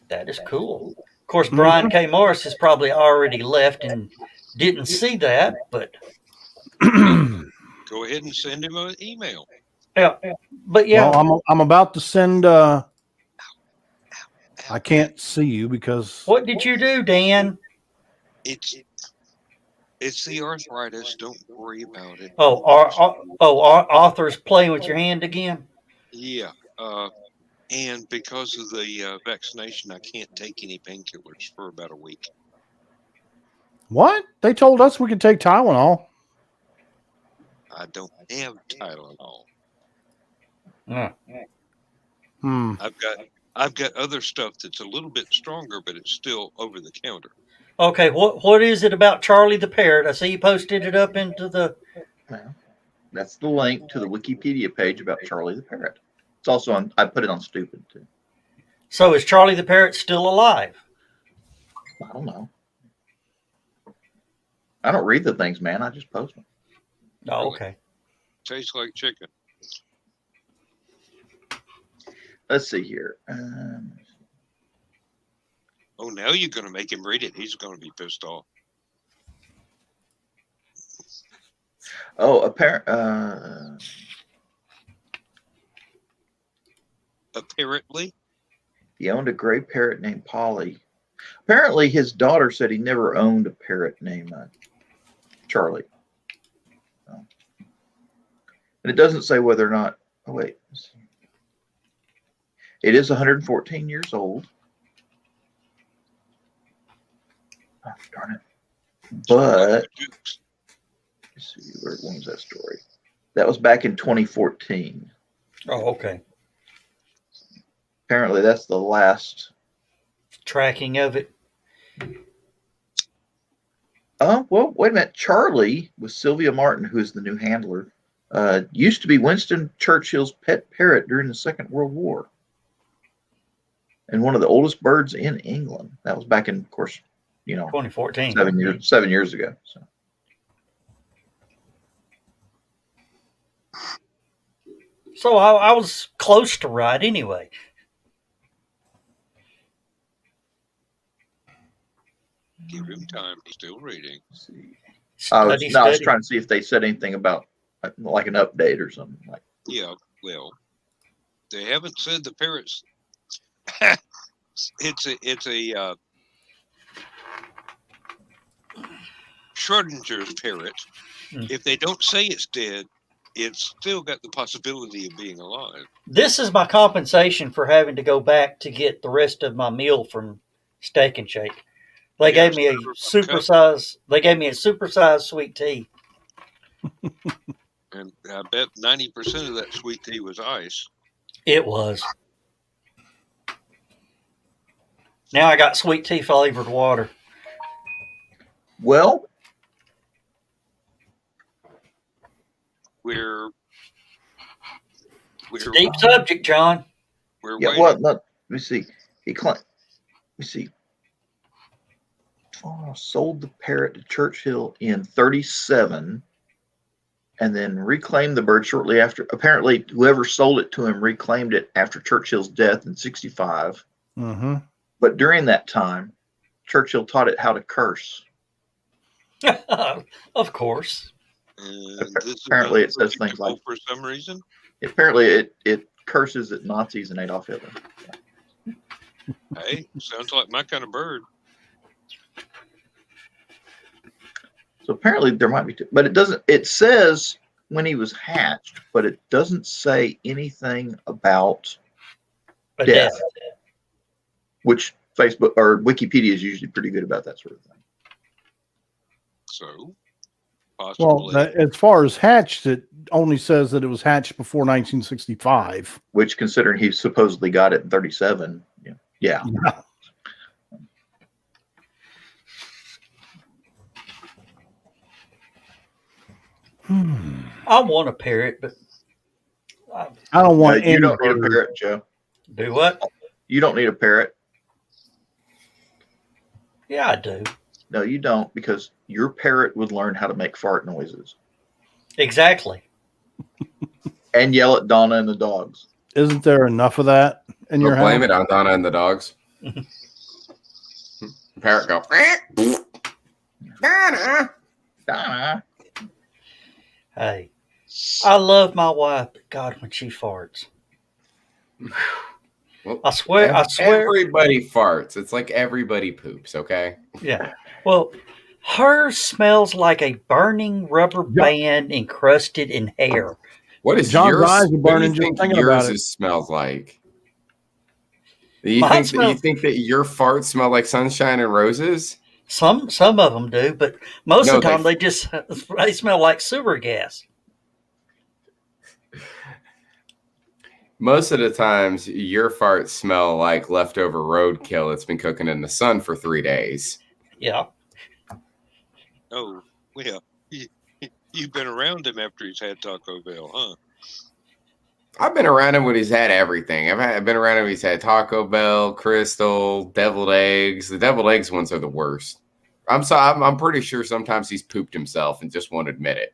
That is cool. Of course, Brian K. Morris has probably already left and didn't see that, but Go ahead and send him an email. yeah, but yeah. Well, I'm about to send. I can't see you because What did you do, Dan? It's the arthritis. Don't worry about it. Author's playing with your hand again. Yeah. And because of the vaccination, I can't take any painkillers for about a week. what they told us we could take Tylenol. I don't have Tylenol. Hmm. I've got other stuff that's a little bit stronger, but it's still over the counter. Okay, what is it about Charlie the Parrot? I see you posted it up into the. Well, that's the link to the Wikipedia page about Charlie the Parrot. It's also on. I put it on Stupid too. So is Charlie the Parrot still alive? I don't know. I don't read the things, man. I just post them. Oh, okay. Tastes like chicken. Let's see here. Oh, now you're going to make him read it. He's going to be pissed off. Apparently. He owned a gray parrot named Polly. Apparently, his daughter said he never owned a parrot named Charlie. So, and it doesn't say whether or not. Oh wait, it is 114 years old. Oh, darn it! But let's see, when was that story? That was back in 2014. Oh, okay. Apparently, that's the last Tracking of it. Oh, well, wait a minute. Charlie was Sylvia Martin, who is the new handler, used to be Winston Churchill's pet parrot during the Second World War. And one of the oldest birds in England. That was back in, of course, 2014. 7 years ago. So I was close to right anyway. Give him time. He's still reading. Let's see. I was Study. trying to see if they said anything about like an update or something. Yeah, well, they haven't said the parrots. it's a Schrodinger's parrot. If they don't say it's dead, it's still got the possibility of being alive. This is my compensation for having to go back to get the rest of my meal from Steak and Shake. They gave me a supersized. They gave me a supersized sweet tea. And I bet 90% of that sweet tea was ice. It was. Now I got sweet tea flavored water. Well, We're It's a deep subject, John. We're yeah. waiting. Well, look, let me see. Let me see. Oh, sold the parrot to Churchill in 1937, and then reclaimed the bird shortly after. Apparently, whoever sold it to him reclaimed it after Churchill's death in 1965. Mm-hmm. But during that time, Churchill taught it how to curse. Of course. And this Apparently, is it says things like, for some reason. apparently it curses at Nazis and Adolf Hitler. Hey, sounds like my kind of bird. So apparently there might be, but it doesn't. It says when he was hatched, but it doesn't say anything about A death, death. which Facebook or Wikipedia is usually pretty good about that sort of thing. So, Well, possibly. as far as hatched, it only says that it was hatched before 1965. Which, considering he supposedly got it in 1937, yeah. I want a parrot, but I don't want You any don't need a bird. parrot, Joe. do what? You don't need a parrot. Yeah, I do. No, you don't, because your parrot would learn how to make fart noises Exactly. and yell at Donna and the dogs. Isn't there enough of that in your Don't blame house? it on Donna and the dogs. Parrot go. Donna. Donna. Hey, I love my wife, but God, when she farts, Well, I swear. Everybody farts. It's like everybody poops, okay? Yeah. Well, hers smells like a burning rubber band encrusted in hair. What is John's yours? eyes are What do burning you just think thinking yours about it. smells like? Do you Mine think that your farts smell like sunshine and roses? Some of them do, but most No, of the time they smell like sewer gas. Most of the times, your farts smell like leftover roadkill that's been cooking in the sun for 3 days. Yeah. Oh, well, you've been around him after he's had Taco Bell, huh? I've been around him when he's had everything. I've been around him when he's had Taco Bell, Crystal, deviled eggs. The deviled eggs ones are the worst. I'm pretty sure sometimes he's pooped himself and just won't admit it.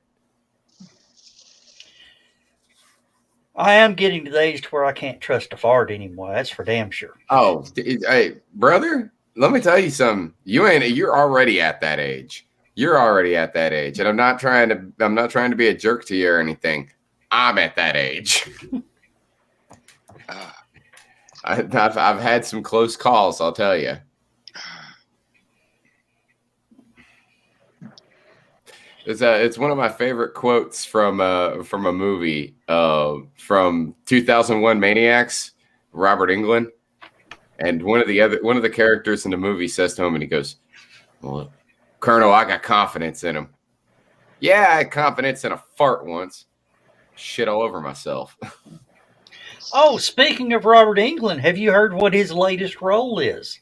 I am getting to the age to where I can't trust a fart anymore. That's for damn sure. Oh, hey, brother, let me tell you something. You're already at that age. You're already at that age. And I'm not trying to be a jerk to you or anything. I'm at that age. I've had some close calls, I'll tell you. It's one of my favorite quotes from a movie from 2001 Maniacs, Robert Englund, and one of the characters in the movie says to him, and he goes, "Well, Colonel, I got confidence in him." Yeah, I had confidence in a fart once. Shit all over myself. Oh, speaking of Robert Englund, have you heard what his latest role is?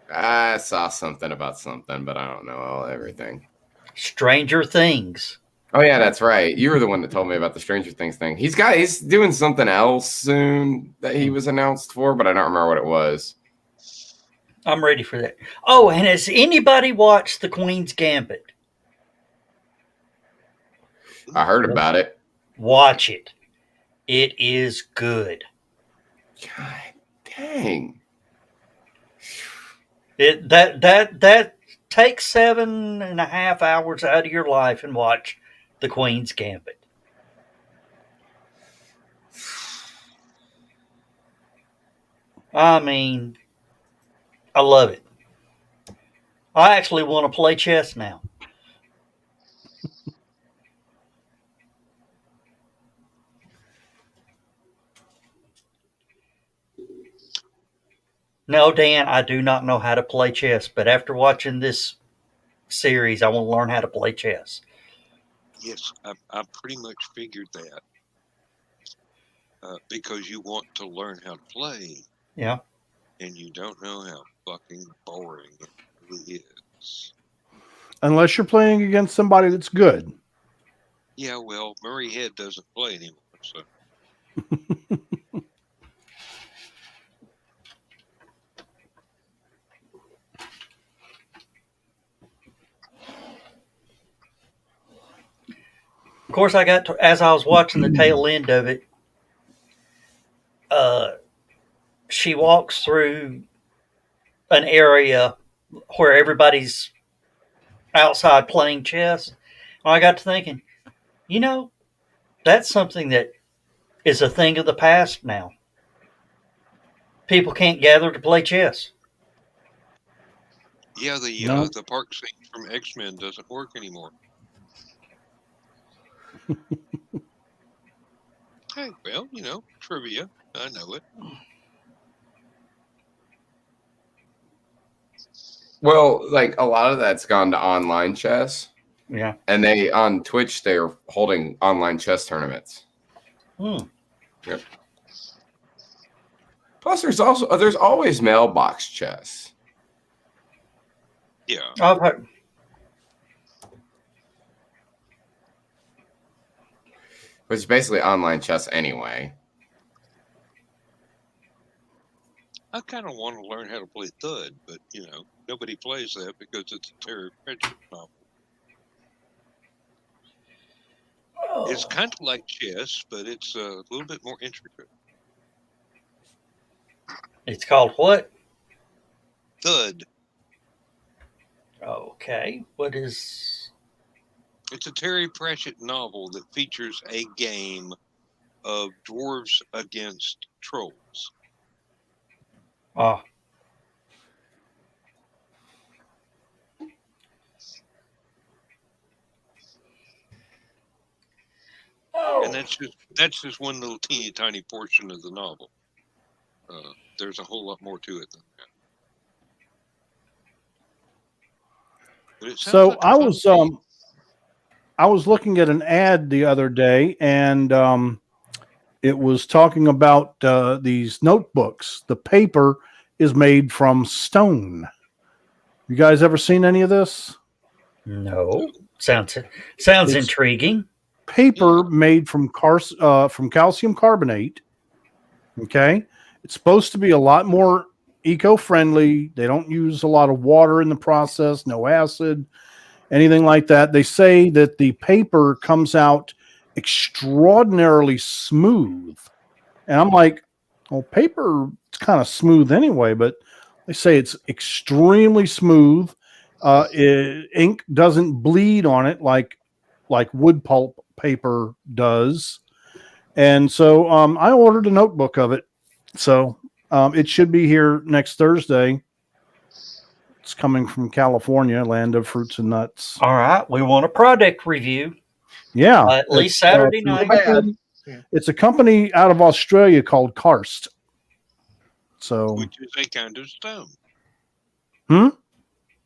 I saw something about something, but I don't know everything. Stranger Things. Oh yeah, that's right. You were the one that told me about the Stranger Things thing. He's doing something else soon that he was announced for, but I don't remember what it was. I'm ready for that. Oh, and has anybody watched The Queen's Gambit? I heard about it. Watch it. It is good. God dang. That take 7.5 hours out of your life and watch The Queen's Gambit. I mean, I love it. I actually want to play chess now. No, Dan, I do not know how to play chess, but after watching this series, I want to learn how to play chess. Yes, I pretty much figured that because you want to learn how to play. Yeah. And you don't know how fucking boring it really is. Unless you're playing against somebody that's good. Yeah, well, Murray Head doesn't play anymore, so. Of course, as I was watching the tail end of it, she walks through an area where everybody's outside playing chess. And I got to thinking, that's something that is a thing of the past now. People can't gather to play chess. Yeah, the park scene from X-Men doesn't work anymore. Hey, well, trivia. I know it. Well, like a lot of that's gone to online chess. Yeah. And on Twitch they're holding online chess tournaments. Yep. Plus there's always mailbox chess. Yeah. I've heard. Which is basically online chess anyway. I kind of want to learn how to play Thud, but, nobody plays that because it's a Terry Pratchett novel. Oh. It's kind of like chess, but it's a little bit more intricate. It's called what? Thud. Okay. What is... It's a Terry Pratchett novel that features a game of dwarves against trolls. Oh. And that's just one little teeny tiny portion of the novel. There's a whole lot more to it than that. But it sounds So like a fun I was looking at an ad the other day, and it was talking about these notebooks. The paper is made from stone. You guys ever seen any of this? No. Sounds It's intriguing. paper made from calcium carbonate. Okay, it's supposed to be a lot more eco-friendly. They don't use a lot of water in the process, no acid, anything like that. They say that the paper comes out extraordinarily smooth. And I'm like, well, paper it's kind of smooth anyway, but they say it's extremely smooth. Ink doesn't bleed on it like wood pulp paper does. And so I ordered a notebook of it. So it should be here next Thursday. It's coming from California, land of fruits and nuts. All right, we want a product review. Yeah. At least It's, Saturday it's a night. company- It's a company out of Australia called Karst. So, Which is a kind of stone. Hmm?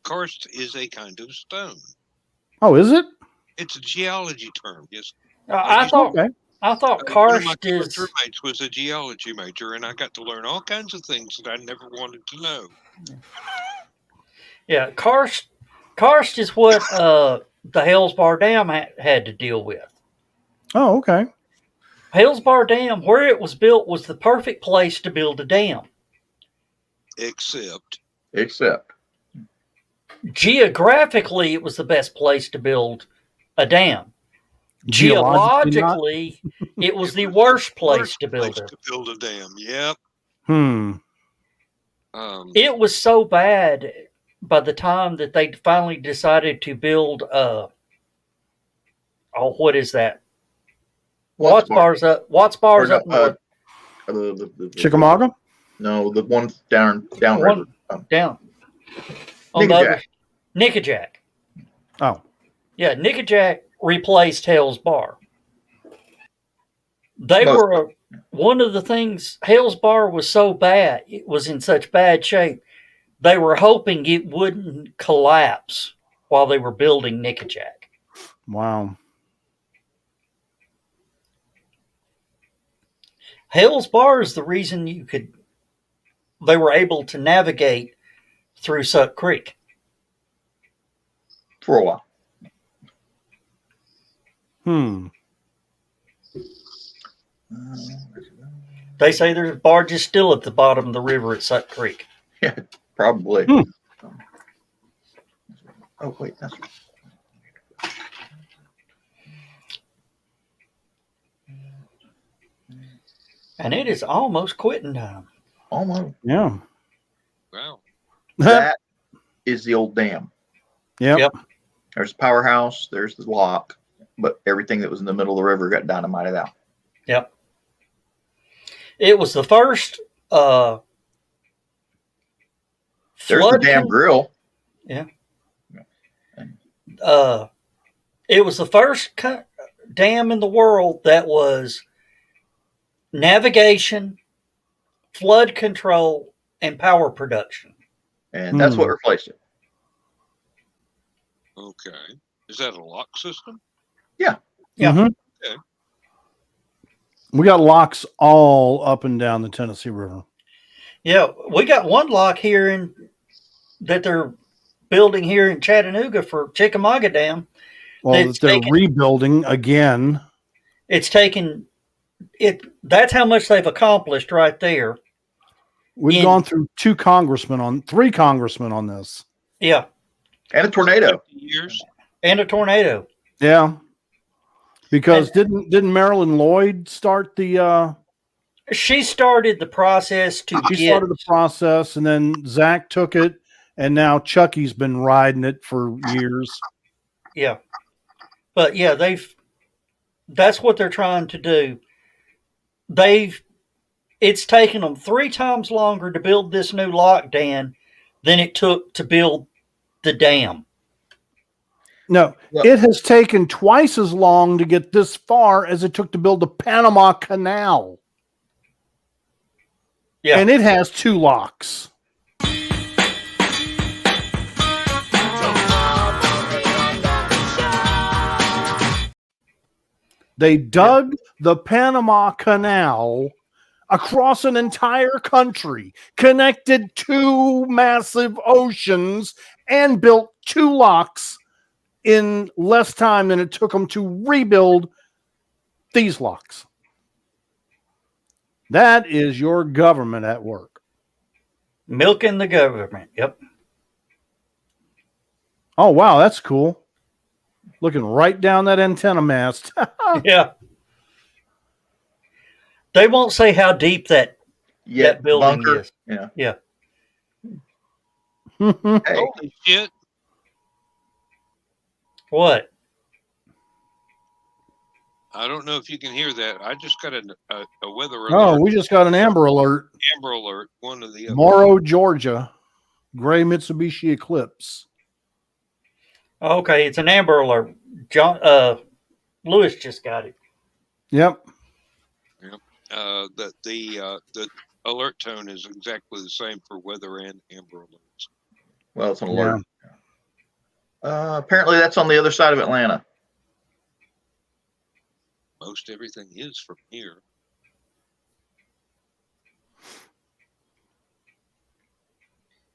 Karst is a kind of stone. oh, is it? It's a geology term. Yes. I thought Okay. One of my karst college is. roommates was a geology major, and I got to learn all kinds of things that I never wanted to know. Yeah, karst is what the Hellsbar Dam had to deal with. Oh, okay. Hellsbar Dam, where it was built, was the perfect place to build a dam. Except Geographically, it was the best place to build a dam. Geologically, it was the worst place to build it. to build a dam. Yep. Hmm. It was so bad by the time that they finally decided to build what is that? Watts Bar's up north. Chickamauga? No, the one down One river. down. On the other, Nickajack. Nickajack. Oh. Yeah, Nickajack replaced Hell's Bar. They Most were one of the things. Hell's Bar was so bad; it was in such bad shape. They were hoping it wouldn't collapse while they were building Nickajack. Wow. Hell's Bar is the reason they were able to navigate through Suck Creek. For a while. Hmm. They say there's barges still at the bottom of the river at Suck Creek. Yeah, probably. Hmm. Oh, wait. That's And it is almost quitting time. almost. Yeah. Wow. That is the old dam. Yep. There's the powerhouse. There's the lock. But everything that was in the middle of the river got dynamited out. Yep. It was the first There's the dam grill. Yeah. It was the first dam in the world that was navigation, flood control, and power production. And that's what replaced it. Okay. Is that a lock system? Yeah. Mhm. Okay. We got locks all up and down the Tennessee River. Yeah, we got one lock here that they're building here in Chattanooga for Chickamauga Dam. Well, that they're rebuilding again. It's taken it. That's how much they've accomplished right there. We've gone through three congressmen on this. Yeah. And a tornado. 50 years. And a tornado. Yeah. Because didn't Marilyn Lloyd start the she started the process started the process, and then Zach took it, and now Chucky's been riding it for years. Yeah. But yeah, that's what they're trying to do. It's taken them 3 times longer to build this new lock dam than it took to build the dam. No, it has taken twice as long to get this far as it took to build the Panama Canal. Yeah. And it has 2 locks. They dug the Panama Canal across an entire country, connected 2 massive oceans, and built 2 locks in less time than it took them to rebuild these locks. That is your government at work. Milking the government. Yep. Oh, wow, that's cool. Looking right down that antenna mast. Yeah. They won't say how deep that building bunker. is. Yeah. Yeah. Hey, Holy shit. What? I don't know if you can hear that. I just got a weather alert. Oh, we just got an Amber Alert. Amber alert. One of the other. Morrow, Georgia. gray Mitsubishi Eclipse. Okay, it's an Amber Alert. John Lewis just got it. Yep. The alert tone is exactly the same for weather and Amber Alerts. Well, it's an alert. Apparently, that's on the other side of Atlanta. Most everything is from here.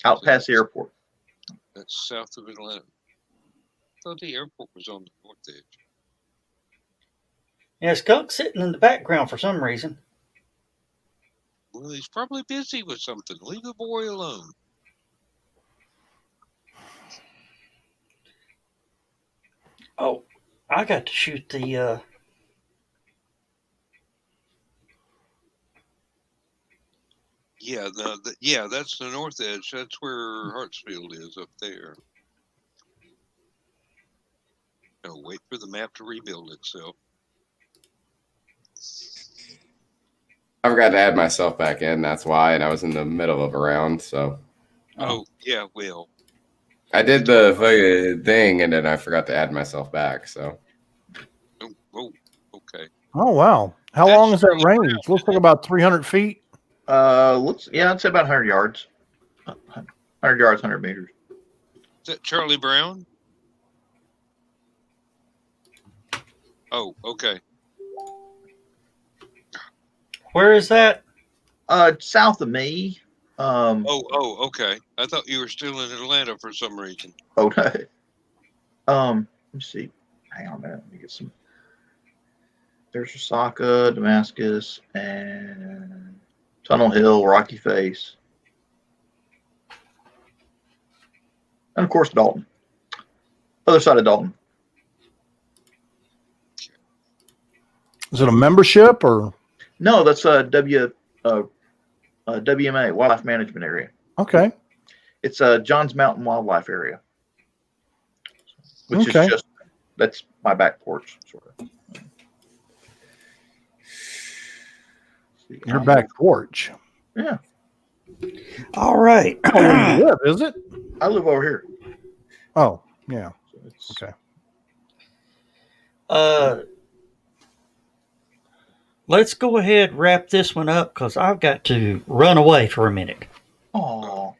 Out past the airport. That's south of Atlanta. I thought the airport was on the north edge. Yeah, Skunk's sitting in the background for some reason. Well, he's probably busy with something. Leave the boy alone. Oh, I got to shoot the. Yeah, that's the north edge. That's where Hartsfield is up there. Oh, wait for the map to rebuild itself. I forgot to add myself back in. That's why, and I was in the middle of a round. So. Oh yeah, well. I did the thing, and then I forgot to add myself back. So. Oh, okay. Oh wow! How long is that range? Looks like about 300 feet. I'd say about 100 yards. 100 yards, 100 meters. Is that Charlie Brown? Oh, okay. Where is that? South of me. Okay. I thought you were still in Atlanta for some reason. Oh, no. Let me see. Hang on a minute. Let me get some. There's Osaka, Damascus, and Tunnel Hill, Rocky Face. And, of course, Dalton. Other side of Dalton. Is it a membership or? No, that's WMA, Wildlife Management Area. Okay. It's Johns Mountain Wildlife Area, which Okay. is that's my back porch, sort of. Your back porch. Yeah. All right. Oh, where you live, is it? I live over here. Oh, yeah. So it's, Okay. Let's go ahead and wrap this one up because I've got to run away for a minute. Oh.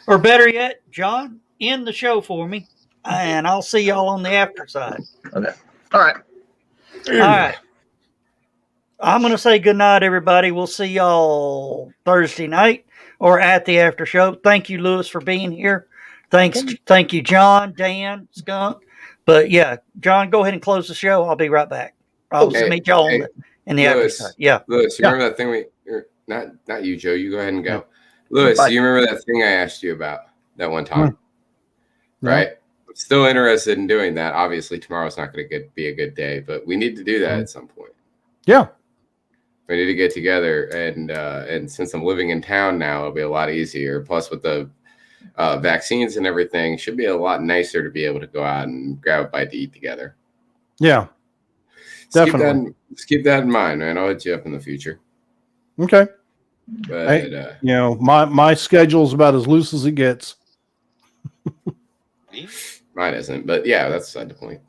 Or better yet, John, end the show for me, and I'll see y'all on the after side. Okay. All right. All right. I'm going to say good night, everybody. We'll see y'all Thursday night or at the after show. Thank you, Lewis, for being here. Thank you, John, Dan, Skunk. But yeah, John, go ahead and close the show. I'll be right back. I'll meet y'all in the after Lewis, side. Yeah. Lewis, you remember that thing not you, Joe. You go ahead and go. Lewis, do you remember that thing I asked you about that one time? Yeah. Right? I'm still interested in doing that. Obviously, tomorrow's not going to be a good day, but we need to do that at some point. Yeah. We need to get together, and since I'm living in town now, it'll be a lot easier. Plus, with the vaccines and everything, it should be a lot nicer to be able to go out and grab a bite to eat together. Yeah. Definitely. Just keep that in mind, man. I'll hit you up in the future. Okay. But my schedule's about as loose as it gets. Mine isn't, but yeah, that's beside the point.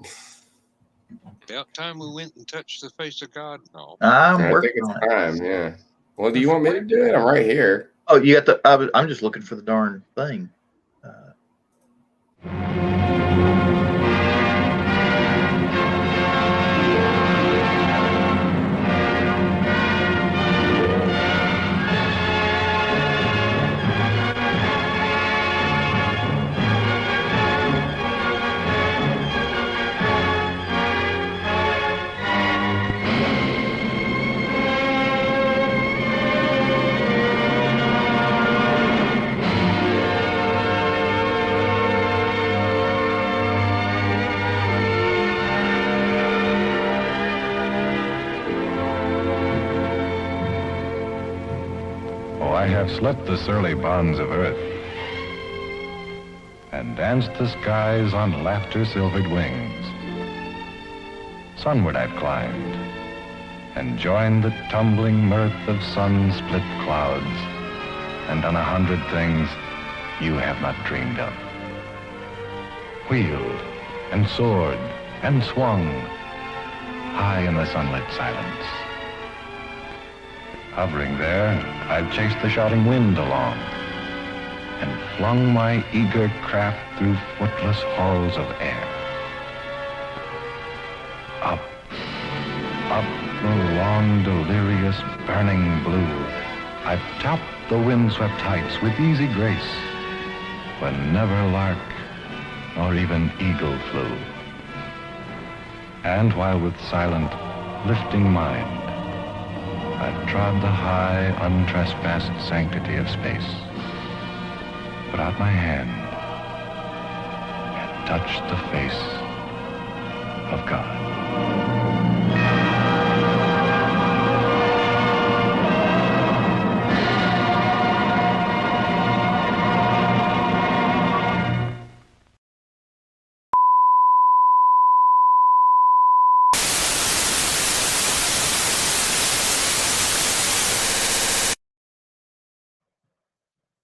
About time we went and touched the face of God and all. I think it's time, yeah. Well, do you want me to do it? I'm right here. Oh, you got the. I'm just looking for the darn thing. I have slept the surly bonds of earth and danced the skies on laughter-silvered wings. Sunward I've climbed and joined the tumbling mirth of sun-split clouds, and done 100 things you have not dreamed of. Wheeled and soared and swung high in the sunlit silence. Hovering there, I've chased the shouting wind along and flung my eager craft through footless halls of air. Up, up the long, delirious, burning blue, I've topped the windswept heights with easy grace, when never lark nor even eagle flew. And while with silent, lifting mind, I've trod the high, untrespassed sanctity of space, put out my hand and touched the face of God.